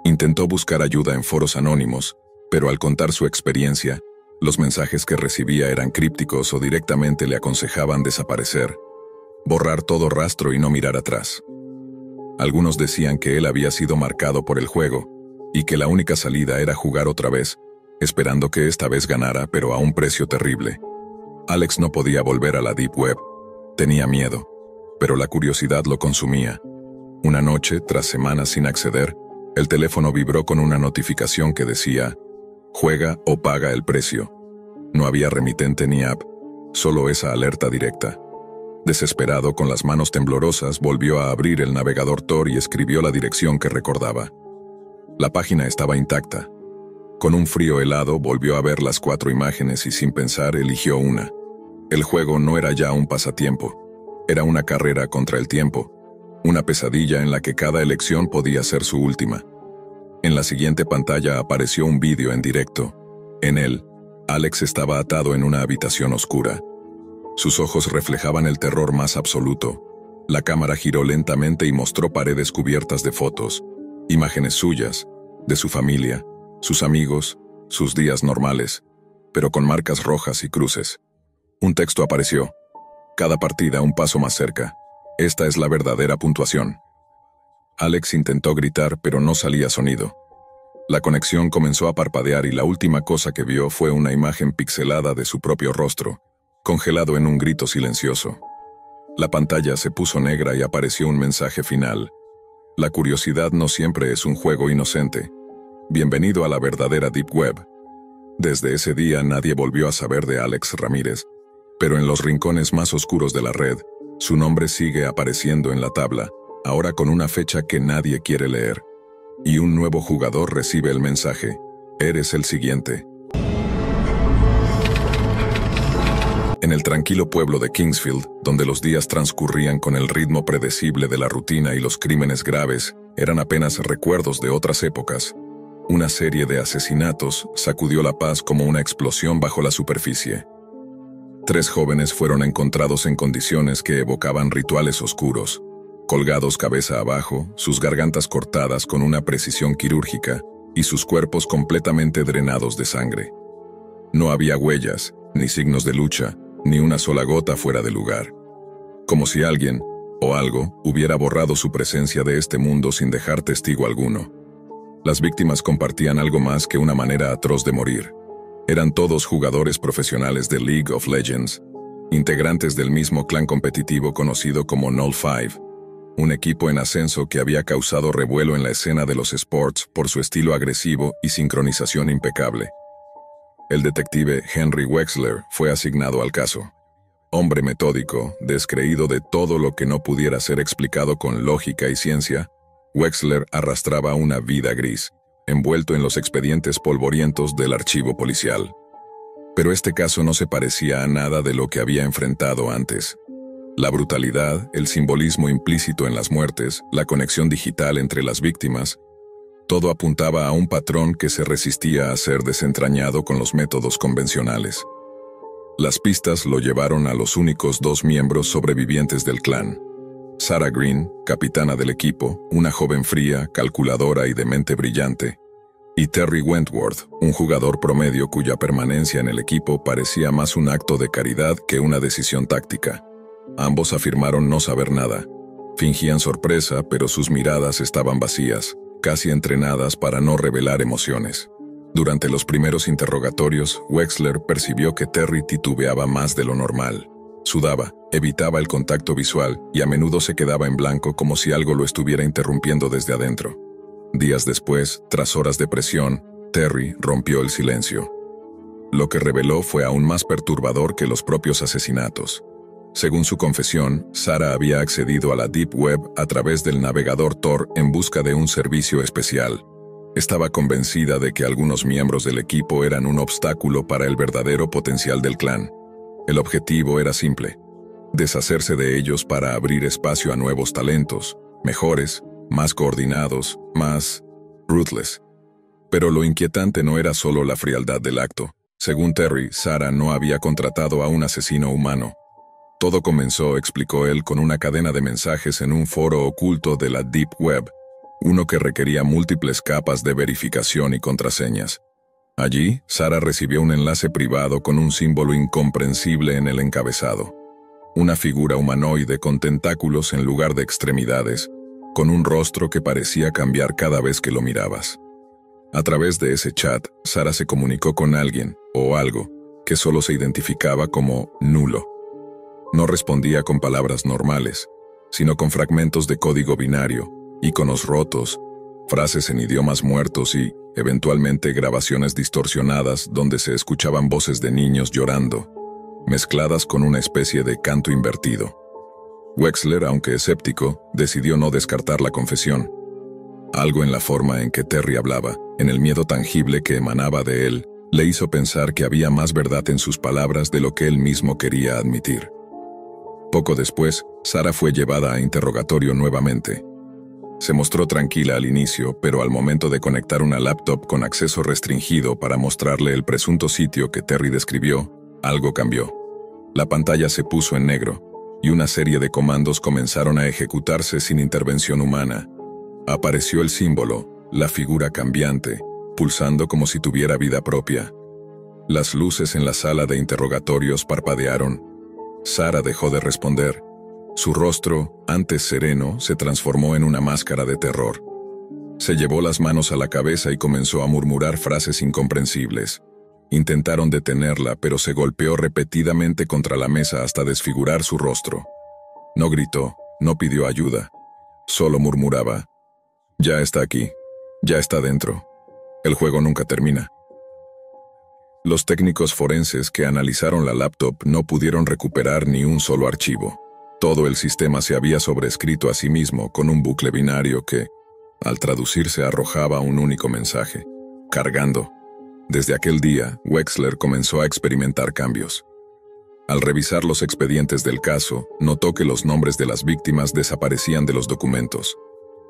Intentó buscar ayuda en foros anónimos, pero al contar su experiencia, los mensajes que recibía eran crípticos o directamente le aconsejaban desaparecer, borrar todo rastro y no mirar atrás. Algunos decían que él había sido marcado por el juego, y que la única salida era jugar otra vez, esperando que esta vez ganara, pero a un precio terrible. Alex no podía volver a la Deep Web. Tenía miedo, pero la curiosidad lo consumía. Una noche, tras semanas sin acceder, el teléfono vibró con una notificación que decía: juega o paga el precio. No había remitente ni app, solo esa alerta directa. Desesperado, con las manos temblorosas, volvió a abrir el navegador Tor y escribió la dirección que recordaba. La página estaba intacta. Con un frío helado volvió a ver las 4 imágenes y sin pensar eligió una. El juego no era ya un pasatiempo. Era una carrera contra el tiempo. Una pesadilla en la que cada elección podía ser su última. En la siguiente pantalla apareció un vídeo en directo. En él, Alex estaba atado en una habitación oscura. Sus ojos reflejaban el terror más absoluto. La cámara giró lentamente y mostró paredes cubiertas de fotos, imágenes suyas, de su familia, sus amigos, sus días normales, pero con marcas rojas y cruces. Un texto apareció. Cada partida un paso más cerca. Esta es la verdadera puntuación. Alex intentó gritar, pero no salía sonido. La conexión comenzó a parpadear y la última cosa que vio fue una imagen pixelada de su propio rostro, congelado en un grito silencioso. La pantalla se puso negra y apareció un mensaje final. La curiosidad no siempre es un juego inocente. Bienvenido a la verdadera Deep Web. Desde ese día nadie volvió a saber de Alex Ramírez, pero en los rincones más oscuros de la red, su nombre sigue apareciendo en la tabla, ahora con una fecha que nadie quiere leer. Y un nuevo jugador recibe el mensaje: eres el siguiente. En el tranquilo pueblo de Kingsfield, donde los días transcurrían con el ritmo predecible de la rutina y los crímenes graves eran apenas recuerdos de otras épocas, una serie de asesinatos sacudió la paz como una explosión bajo la superficie. 3 jóvenes fueron encontrados en condiciones que evocaban rituales oscuros, colgados cabeza abajo, sus gargantas cortadas con una precisión quirúrgica y sus cuerpos completamente drenados de sangre. No había huellas, ni signos de lucha, ni una sola gota fuera de lugar. Como si alguien, o algo, hubiera borrado su presencia de este mundo sin dejar testigo alguno. Las víctimas compartían algo más que una manera atroz de morir. Eran todos jugadores profesionales de League of Legends, integrantes del mismo clan competitivo conocido como Null 5, un equipo en ascenso que había causado revuelo en la escena de los sports por su estilo agresivo y sincronización impecable. El detective Henry Wexler fue asignado al caso. Hombre metódico, descreído de todo lo que no pudiera ser explicado con lógica y ciencia, Wexler arrastraba una vida gris, envuelto en los expedientes polvorientos del archivo policial. Pero este caso no se parecía a nada de lo que había enfrentado antes. La brutalidad, el simbolismo implícito en las muertes, la conexión digital entre las víctimas, todo apuntaba a un patrón que se resistía a ser desentrañado con los métodos convencionales. Las pistas lo llevaron a los únicos 2 miembros sobrevivientes del clan. Sarah Green, capitana del equipo, una joven fría, calculadora y de mente brillante, y Terry Wentworth, un jugador promedio cuya permanencia en el equipo parecía más un acto de caridad que una decisión táctica. Ambos afirmaron no saber nada. Fingían sorpresa, pero sus miradas estaban vacías, casi entrenadas para no revelar emociones. Durante los primeros interrogatorios, Wexler percibió que Terry titubeaba más de lo normal. Sudaba, evitaba el contacto visual y a menudo se quedaba en blanco como si algo lo estuviera interrumpiendo desde adentro. Días después, tras horas de presión, Terry rompió el silencio. Lo que reveló fue aún más perturbador que los propios asesinatos. Según su confesión, Sarah había accedido a la Deep Web a través del navegador Tor en busca de un servicio especial. Estaba convencida de que algunos miembros del equipo eran un obstáculo para el verdadero potencial del clan. El objetivo era simple: deshacerse de ellos para abrir espacio a nuevos talentos, mejores, más coordinados, más ruthless. Pero lo inquietante no era solo la frialdad del acto. Según Terry, Sarah no había contratado a un asesino humano. Todo comenzó, explicó él, con una cadena de mensajes en un foro oculto de la Deep Web, uno que requería múltiples capas de verificación y contraseñas. Allí, Sarah recibió un enlace privado con un símbolo incomprensible en el encabezado. Una figura humanoide con tentáculos en lugar de extremidades, con un rostro que parecía cambiar cada vez que lo mirabas. A través de ese chat, Sarah se comunicó con alguien, o algo, que solo se identificaba como nulo. No respondía con palabras normales, sino con fragmentos de código binario, iconos rotos, frases en idiomas muertos y, eventualmente, grabaciones distorsionadas donde se escuchaban voces de niños llorando, mezcladas con una especie de canto invertido. Wexler, aunque escéptico, decidió no descartar la confesión. Algo en la forma en que Terry hablaba, en el miedo tangible que emanaba de él, le hizo pensar que había más verdad en sus palabras de lo que él mismo quería admitir. Poco después, Sarah fue llevada a interrogatorio nuevamente. Se mostró tranquila al inicio, pero al momento de conectar una laptop con acceso restringido para mostrarle el presunto sitio que Terry describió, algo cambió. La pantalla se puso en negro, y una serie de comandos comenzaron a ejecutarse sin intervención humana. Apareció el símbolo, la figura cambiante, pulsando como si tuviera vida propia. Las luces en la sala de interrogatorios parpadearon. Sarah dejó de responder. Su rostro, antes sereno, se transformó en una máscara de terror. Se llevó las manos a la cabeza y comenzó a murmurar frases incomprensibles. Intentaron detenerla, pero se golpeó repetidamente contra la mesa hasta desfigurar su rostro. No gritó, no pidió ayuda. Solo murmuraba: «Ya está aquí, ya está dentro. El juego nunca termina». Los técnicos forenses que analizaron la laptop no pudieron recuperar ni un solo archivo. Todo el sistema se había sobrescrito a sí mismo con un bucle binario que, al traducirse, arrojaba un único mensaje: cargando. Desde aquel día, Wexler comenzó a experimentar cambios. Al revisar los expedientes del caso, notó que los nombres de las víctimas desaparecían de los documentos.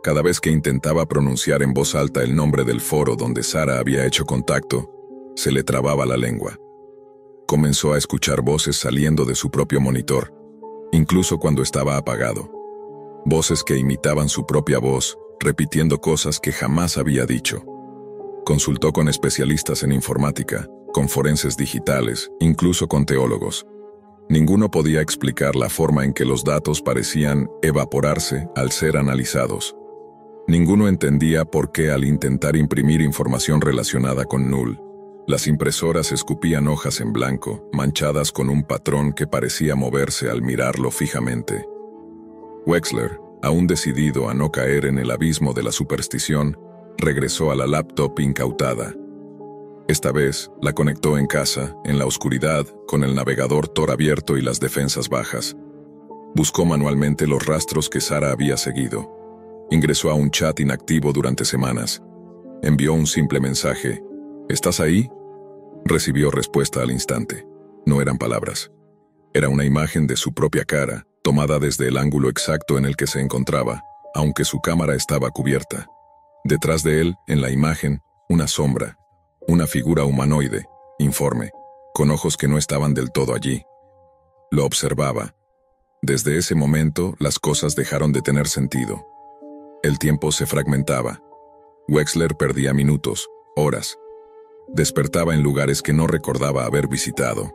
Cada vez que intentaba pronunciar en voz alta el nombre del foro donde Sarah había hecho contacto, se le trababa la lengua. Comenzó a escuchar voces saliendo de su propio monitor, incluso cuando estaba apagado. Voces que imitaban su propia voz, repitiendo cosas que jamás había dicho. Consultó con especialistas en informática, con forenses digitales, incluso con teólogos. Ninguno podía explicar la forma en que los datos parecían evaporarse al ser analizados. Ninguno entendía por qué al intentar imprimir información relacionada con Null, las impresoras escupían hojas en blanco, manchadas con un patrón que parecía moverse al mirarlo fijamente. Wexler, aún decidido a no caer en el abismo de la superstición, regresó a la laptop incautada. Esta vez la conectó en casa, en la oscuridad, con el navegador Tor abierto y las defensas bajas. Buscó manualmente los rastros que Sarah había seguido. Ingresó a un chat inactivo durante semanas. Envió un simple mensaje: «¿Estás ahí?». Recibió respuesta al instante. No eran palabras. Era una imagen de su propia cara, tomada desde el ángulo exacto en el que se encontraba, aunque su cámara estaba cubierta. Detrás de él, en la imagen, una sombra, una figura humanoide, informe, con ojos que no estaban del todo allí. Lo observaba. Desde ese momento, las cosas dejaron de tener sentido. El tiempo se fragmentaba. Wexler perdía minutos, horas. Despertaba en lugares que no recordaba haber visitado.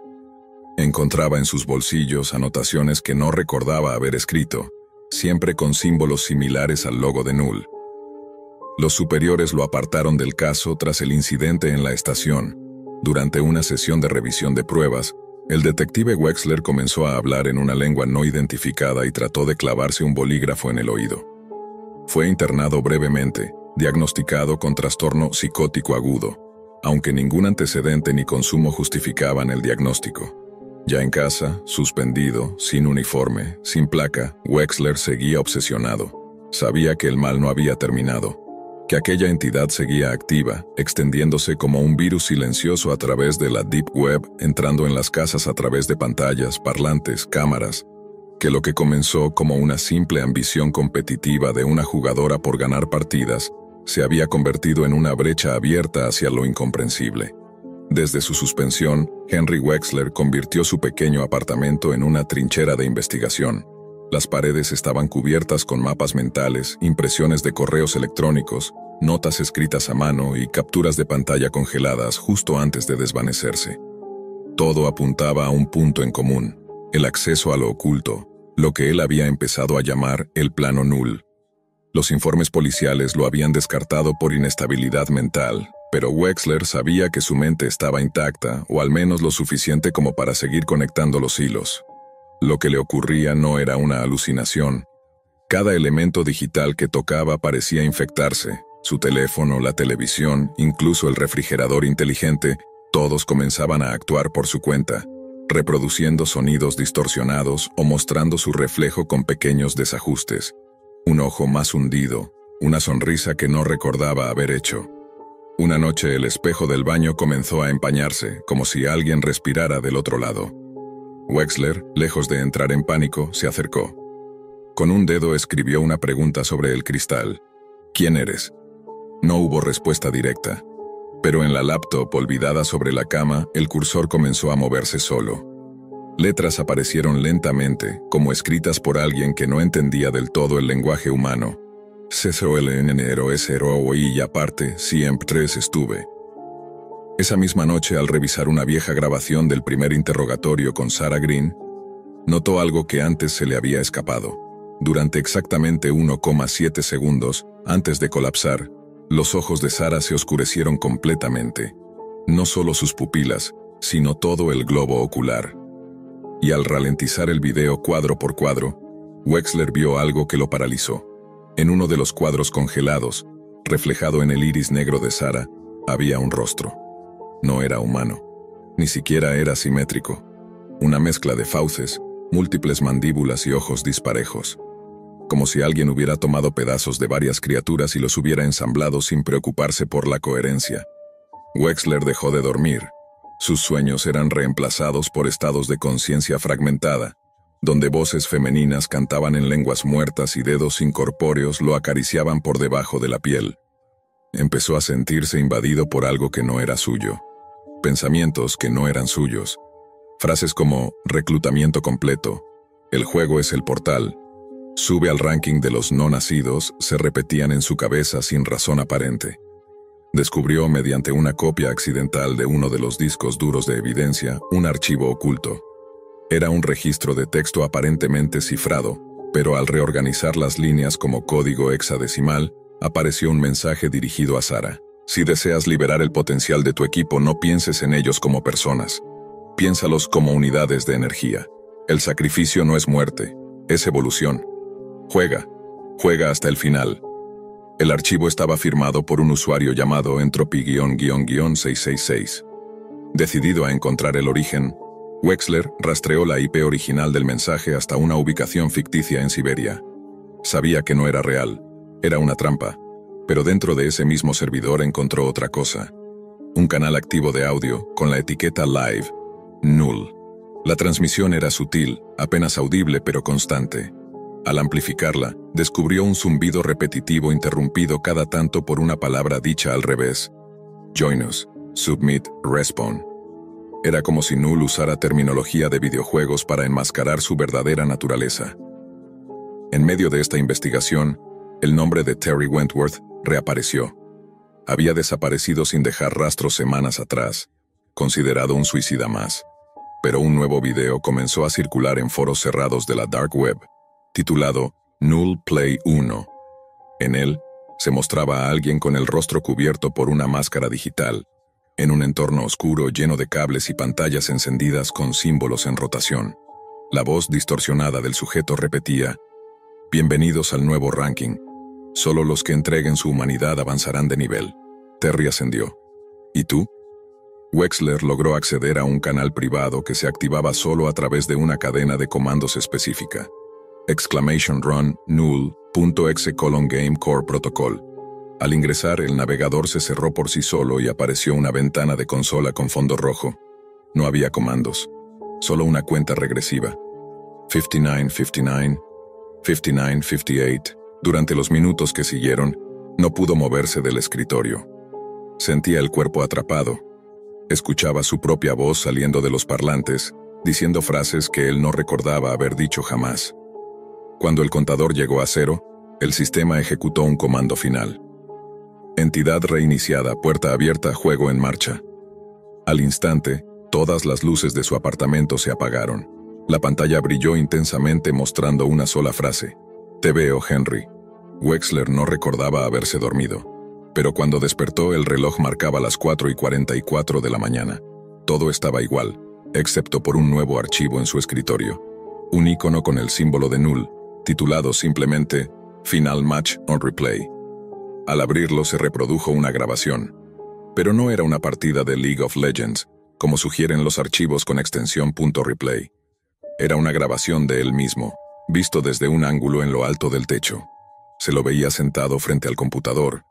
Encontraba en sus bolsillos anotaciones que no recordaba haber escrito, siempre con símbolos similares al logo de Null. Los superiores lo apartaron del caso tras el incidente en la estación. Durante una sesión de revisión de pruebas, el detective Wexler comenzó a hablar en una lengua no identificada y trató de clavarse un bolígrafo en el oído. Fue internado brevemente, diagnosticado con trastorno psicótico agudo, aunque ningún antecedente ni consumo justificaban el diagnóstico. Ya en casa, suspendido, sin uniforme, sin placa, Wexler seguía obsesionado. Sabía que el mal no había terminado, que aquella entidad seguía activa, extendiéndose como un virus silencioso a través de la Deep Web, entrando en las casas a través de pantallas, parlantes, cámaras, que lo que comenzó como una simple ambición competitiva de una jugadora por ganar partidas, se había convertido en una brecha abierta hacia lo incomprensible. Desde su suspensión, Henry Wexler convirtió su pequeño apartamento en una trinchera de investigación. Las paredes estaban cubiertas con mapas mentales, impresiones de correos electrónicos, notas escritas a mano y capturas de pantalla congeladas justo antes de desvanecerse. Todo apuntaba a un punto en común: el acceso a lo oculto, lo que él había empezado a llamar el plano Null. Los informes policiales lo habían descartado por inestabilidad mental, pero Wexler sabía que su mente estaba intacta, o al menos lo suficiente como para seguir conectando los hilos. Lo que le ocurría no era una alucinación. Cada elemento digital que tocaba parecía infectarse. Su teléfono, la televisión, incluso el refrigerador inteligente, todos comenzaban a actuar por su cuenta. reproduciendo sonidos distorsionados o mostrando su reflejo con pequeños desajustes. Un ojo más hundido, una sonrisa que no recordaba haber hecho. Una noche el espejo del baño comenzó a empañarse, como si alguien respirara del otro lado. Wexler, lejos de entrar en pánico, se acercó. Con un dedo escribió una pregunta sobre el cristal. ¿Quién eres? No hubo respuesta directa. Pero en la laptop olvidada sobre la cama, el cursor comenzó a moverse solo. Letras aparecieron lentamente, como escritas por alguien que no entendía del todo el lenguaje humano. CSOLNROSROI y aparte, siempre estuve. Esa misma noche, al revisar una vieja grabación del primer interrogatorio con Sarah Green, notó algo que antes se le había escapado. Durante exactamente 1,7 segundos, antes de colapsar, los ojos de Sarah se oscurecieron completamente. No solo sus pupilas, sino todo el globo ocular. Y al ralentizar el video cuadro por cuadro, Wexler vio algo que lo paralizó. En uno de los cuadros congelados, reflejado en el iris negro de Sarah, había un rostro. No era humano. Ni siquiera era simétrico. Una mezcla de fauces, múltiples mandíbulas y ojos disparejos. Como si alguien hubiera tomado pedazos de varias criaturas y los hubiera ensamblado sin preocuparse por la coherencia. Wexler dejó de dormir. Sus sueños eran reemplazados por estados de conciencia fragmentada, donde voces femeninas cantaban en lenguas muertas y dedos incorpóreos lo acariciaban por debajo de la piel. Empezó a sentirse invadido por algo que no era suyo. Pensamientos que no eran suyos. Frases como reclutamiento completo, el juego es el portal, sube al ranking de los no nacidos, se repetían en su cabeza sin razón aparente. Descubrió mediante una copia accidental de uno de los discos duros de evidencia un archivo oculto. Era un registro de texto aparentemente cifrado, pero al reorganizar las líneas como código hexadecimal, apareció un mensaje dirigido a Sarah. Si deseas liberar el potencial de tu equipo, no pienses en ellos como personas. Piénsalos como unidades de energía. El sacrificio no es muerte, es evolución. Juega hasta el final. El archivo estaba firmado por un usuario llamado Entropy-666. Decidido a encontrar el origen, Wexler rastreó la IP original del mensaje hasta una ubicación ficticia en Siberia. Sabía que no era real, era una trampa, pero dentro de ese mismo servidor encontró otra cosa. Un canal activo de audio con la etiqueta Live, Null. La transmisión era sutil, apenas audible pero constante. Al amplificarla, descubrió un zumbido repetitivo interrumpido cada tanto por una palabra dicha al revés. Join us, submit, respawn. Era como si Null usara terminología de videojuegos para enmascarar su verdadera naturaleza. En medio de esta investigación, el nombre de Terry Wentworth reapareció. Había desaparecido sin dejar rastros semanas atrás, considerado un suicida más. Pero un nuevo video comenzó a circular en foros cerrados de la Dark Web, titulado Null Play 1. En él, se mostraba a alguien con el rostro cubierto por una máscara digital, en un entorno oscuro lleno de cables y pantallas encendidas con símbolos en rotación. La voz distorsionada del sujeto repetía: «Bienvenidos al nuevo ranking. Solo los que entreguen su humanidad avanzarán de nivel». Terry ascendió. ¿Y tú? Wexler logró acceder a un canal privado que se activaba solo a través de una cadena de comandos específica. !run null.exe::game core protocol. Al ingresar, el navegador se cerró por sí solo y apareció una ventana de consola con fondo rojo. No había comandos, solo una cuenta regresiva. 59-59, 59-58. Durante los minutos que siguieron, no pudo moverse del escritorio. Sentía el cuerpo atrapado. Escuchaba su propia voz saliendo de los parlantes, diciendo frases que él no recordaba haber dicho jamás. Cuando el contador llegó a 0, el sistema ejecutó un comando final. Entidad reiniciada, puerta abierta, juego en marcha. Al instante, todas las luces de su apartamento se apagaron. La pantalla brilló intensamente mostrando una sola frase: «Te veo, Henry». Wexler no recordaba haberse dormido, pero cuando despertó el reloj marcaba las 4:44 de la mañana. Todo estaba igual, excepto por un nuevo archivo en su escritorio. Un icono con el símbolo de Null, titulado simplemente Final Match on Replay. Al abrirlo se reprodujo una grabación. Pero no era una partida de League of Legends, como sugieren los archivos con extensión .replay. Era una grabación de él mismo, visto desde un ángulo en lo alto del techo. Se lo veía sentado frente al computador,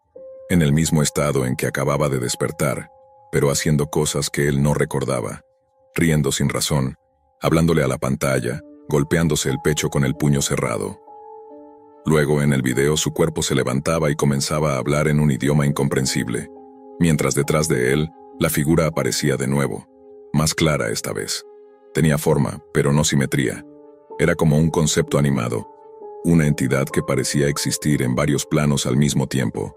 en el mismo estado en que acababa de despertar, pero haciendo cosas que él no recordaba, riendo sin razón, hablándole a la pantalla, golpeándose el pecho con el puño cerrado. Luego, en el video, su cuerpo se levantaba y comenzaba a hablar en un idioma incomprensible, mientras detrás de él, la figura aparecía de nuevo, más clara esta vez. Tenía forma, pero no simetría. Era como un concepto animado, una entidad que parecía existir en varios planos al mismo tiempo.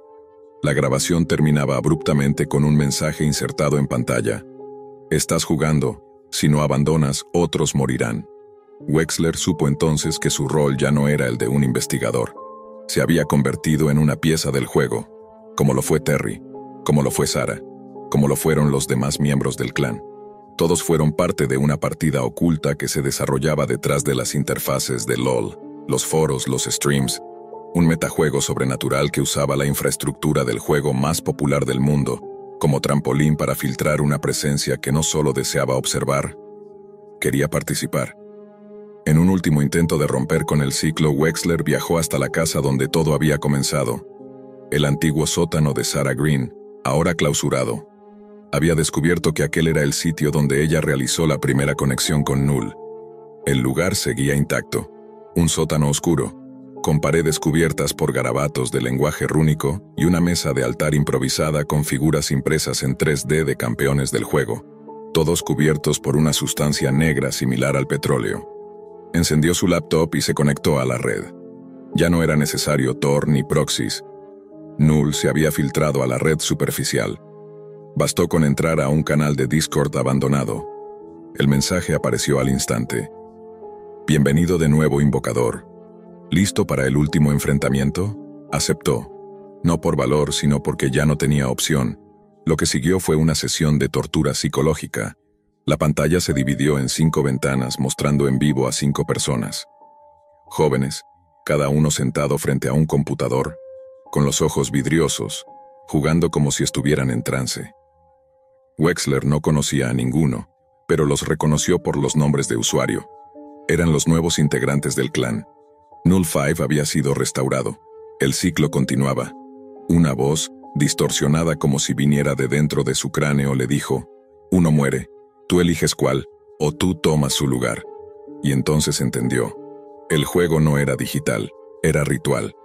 La grabación terminaba abruptamente con un mensaje insertado en pantalla. Estás jugando, si no abandonas, otros morirán. Wexler supo entonces que su rol ya no era el de un investigador. Se había convertido en una pieza del juego, como lo fue Terry, como lo fue Sarah, como lo fueron los demás miembros del clan. Todos fueron parte de una partida oculta que se desarrollaba detrás de las interfaces de LOL, los foros, los streams, un metajuego sobrenatural que usaba la infraestructura del juego más popular del mundo, como trampolín para filtrar una presencia que no solo deseaba observar, quería participar. En un último intento de romper con el ciclo, Wexler viajó hasta la casa donde todo había comenzado, el antiguo sótano de Sarah Green, ahora clausurado. Había descubierto que aquel era el sitio donde ella realizó la primera conexión con Null. El lugar seguía intacto, un sótano oscuro, con paredes cubiertas por garabatos de lenguaje rúnico y una mesa de altar improvisada con figuras impresas en 3D de campeones del juego, todos cubiertos por una sustancia negra similar al petróleo. Encendió su laptop y se conectó a la red. Ya no era necesario Tor ni proxies. Null se había filtrado a la red superficial. Bastó con entrar a un canal de Discord abandonado. El mensaje apareció al instante. Bienvenido de nuevo, invocador. ¿Listo para el último enfrentamiento? Aceptó. No por valor, sino porque ya no tenía opción. Lo que siguió fue una sesión de tortura psicológica. La pantalla se dividió en 5 ventanas mostrando en vivo a 5 personas. Jóvenes, cada uno sentado frente a un computador, con los ojos vidriosos, jugando como si estuvieran en trance. Wexler no conocía a ninguno, pero los reconoció por los nombres de usuario. Eran los nuevos integrantes del clan. Null 5 había sido restaurado. El ciclo continuaba. Una voz, distorsionada como si viniera de dentro de su cráneo, le dijo: uno muere, tú eliges cuál, o tú tomas su lugar. Y entonces entendió. El juego no era digital, era ritual.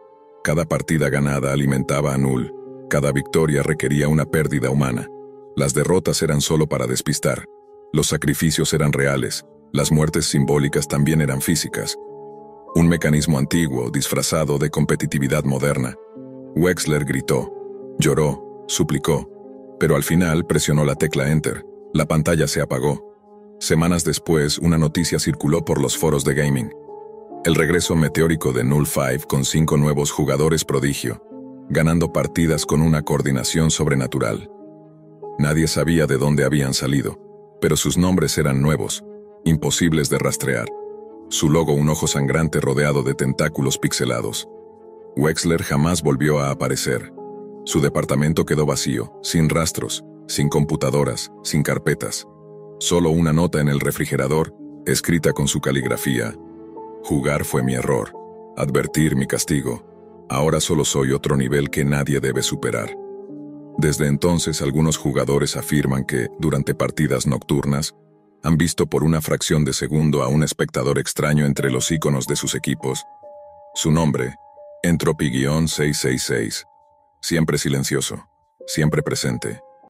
Cada partida ganada alimentaba a Null. Cada victoria requería una pérdida humana. Las derrotas eran solo para despistar. Los sacrificios eran reales. Las muertes simbólicas también eran físicas. Un mecanismo antiguo, disfrazado de competitividad moderna. Wexler gritó, lloró, suplicó, pero al final presionó la tecla Enter. La pantalla se apagó. Semanas después, una noticia circuló por los foros de gaming. El regreso meteórico de Null 5 con 5 nuevos jugadores prodigio, ganando partidas con una coordinación sobrenatural. Nadie sabía de dónde habían salido, pero sus nombres eran nuevos, imposibles de rastrear. Su logo, un ojo sangrante rodeado de tentáculos pixelados. Wexler jamás volvió a aparecer. Su departamento quedó vacío, sin rastros, sin computadoras, sin carpetas. Solo una nota en el refrigerador, escrita con su caligrafía. Jugar fue mi error. Advertir mi castigo. Ahora solo soy otro nivel que nadie debe superar. Desde entonces, algunos jugadores afirman que, durante partidas nocturnas, han visto por una fracción de segundo a un espectador extraño entre los iconos de sus equipos. Su nombre, Entropy-666. Siempre silencioso, siempre presente.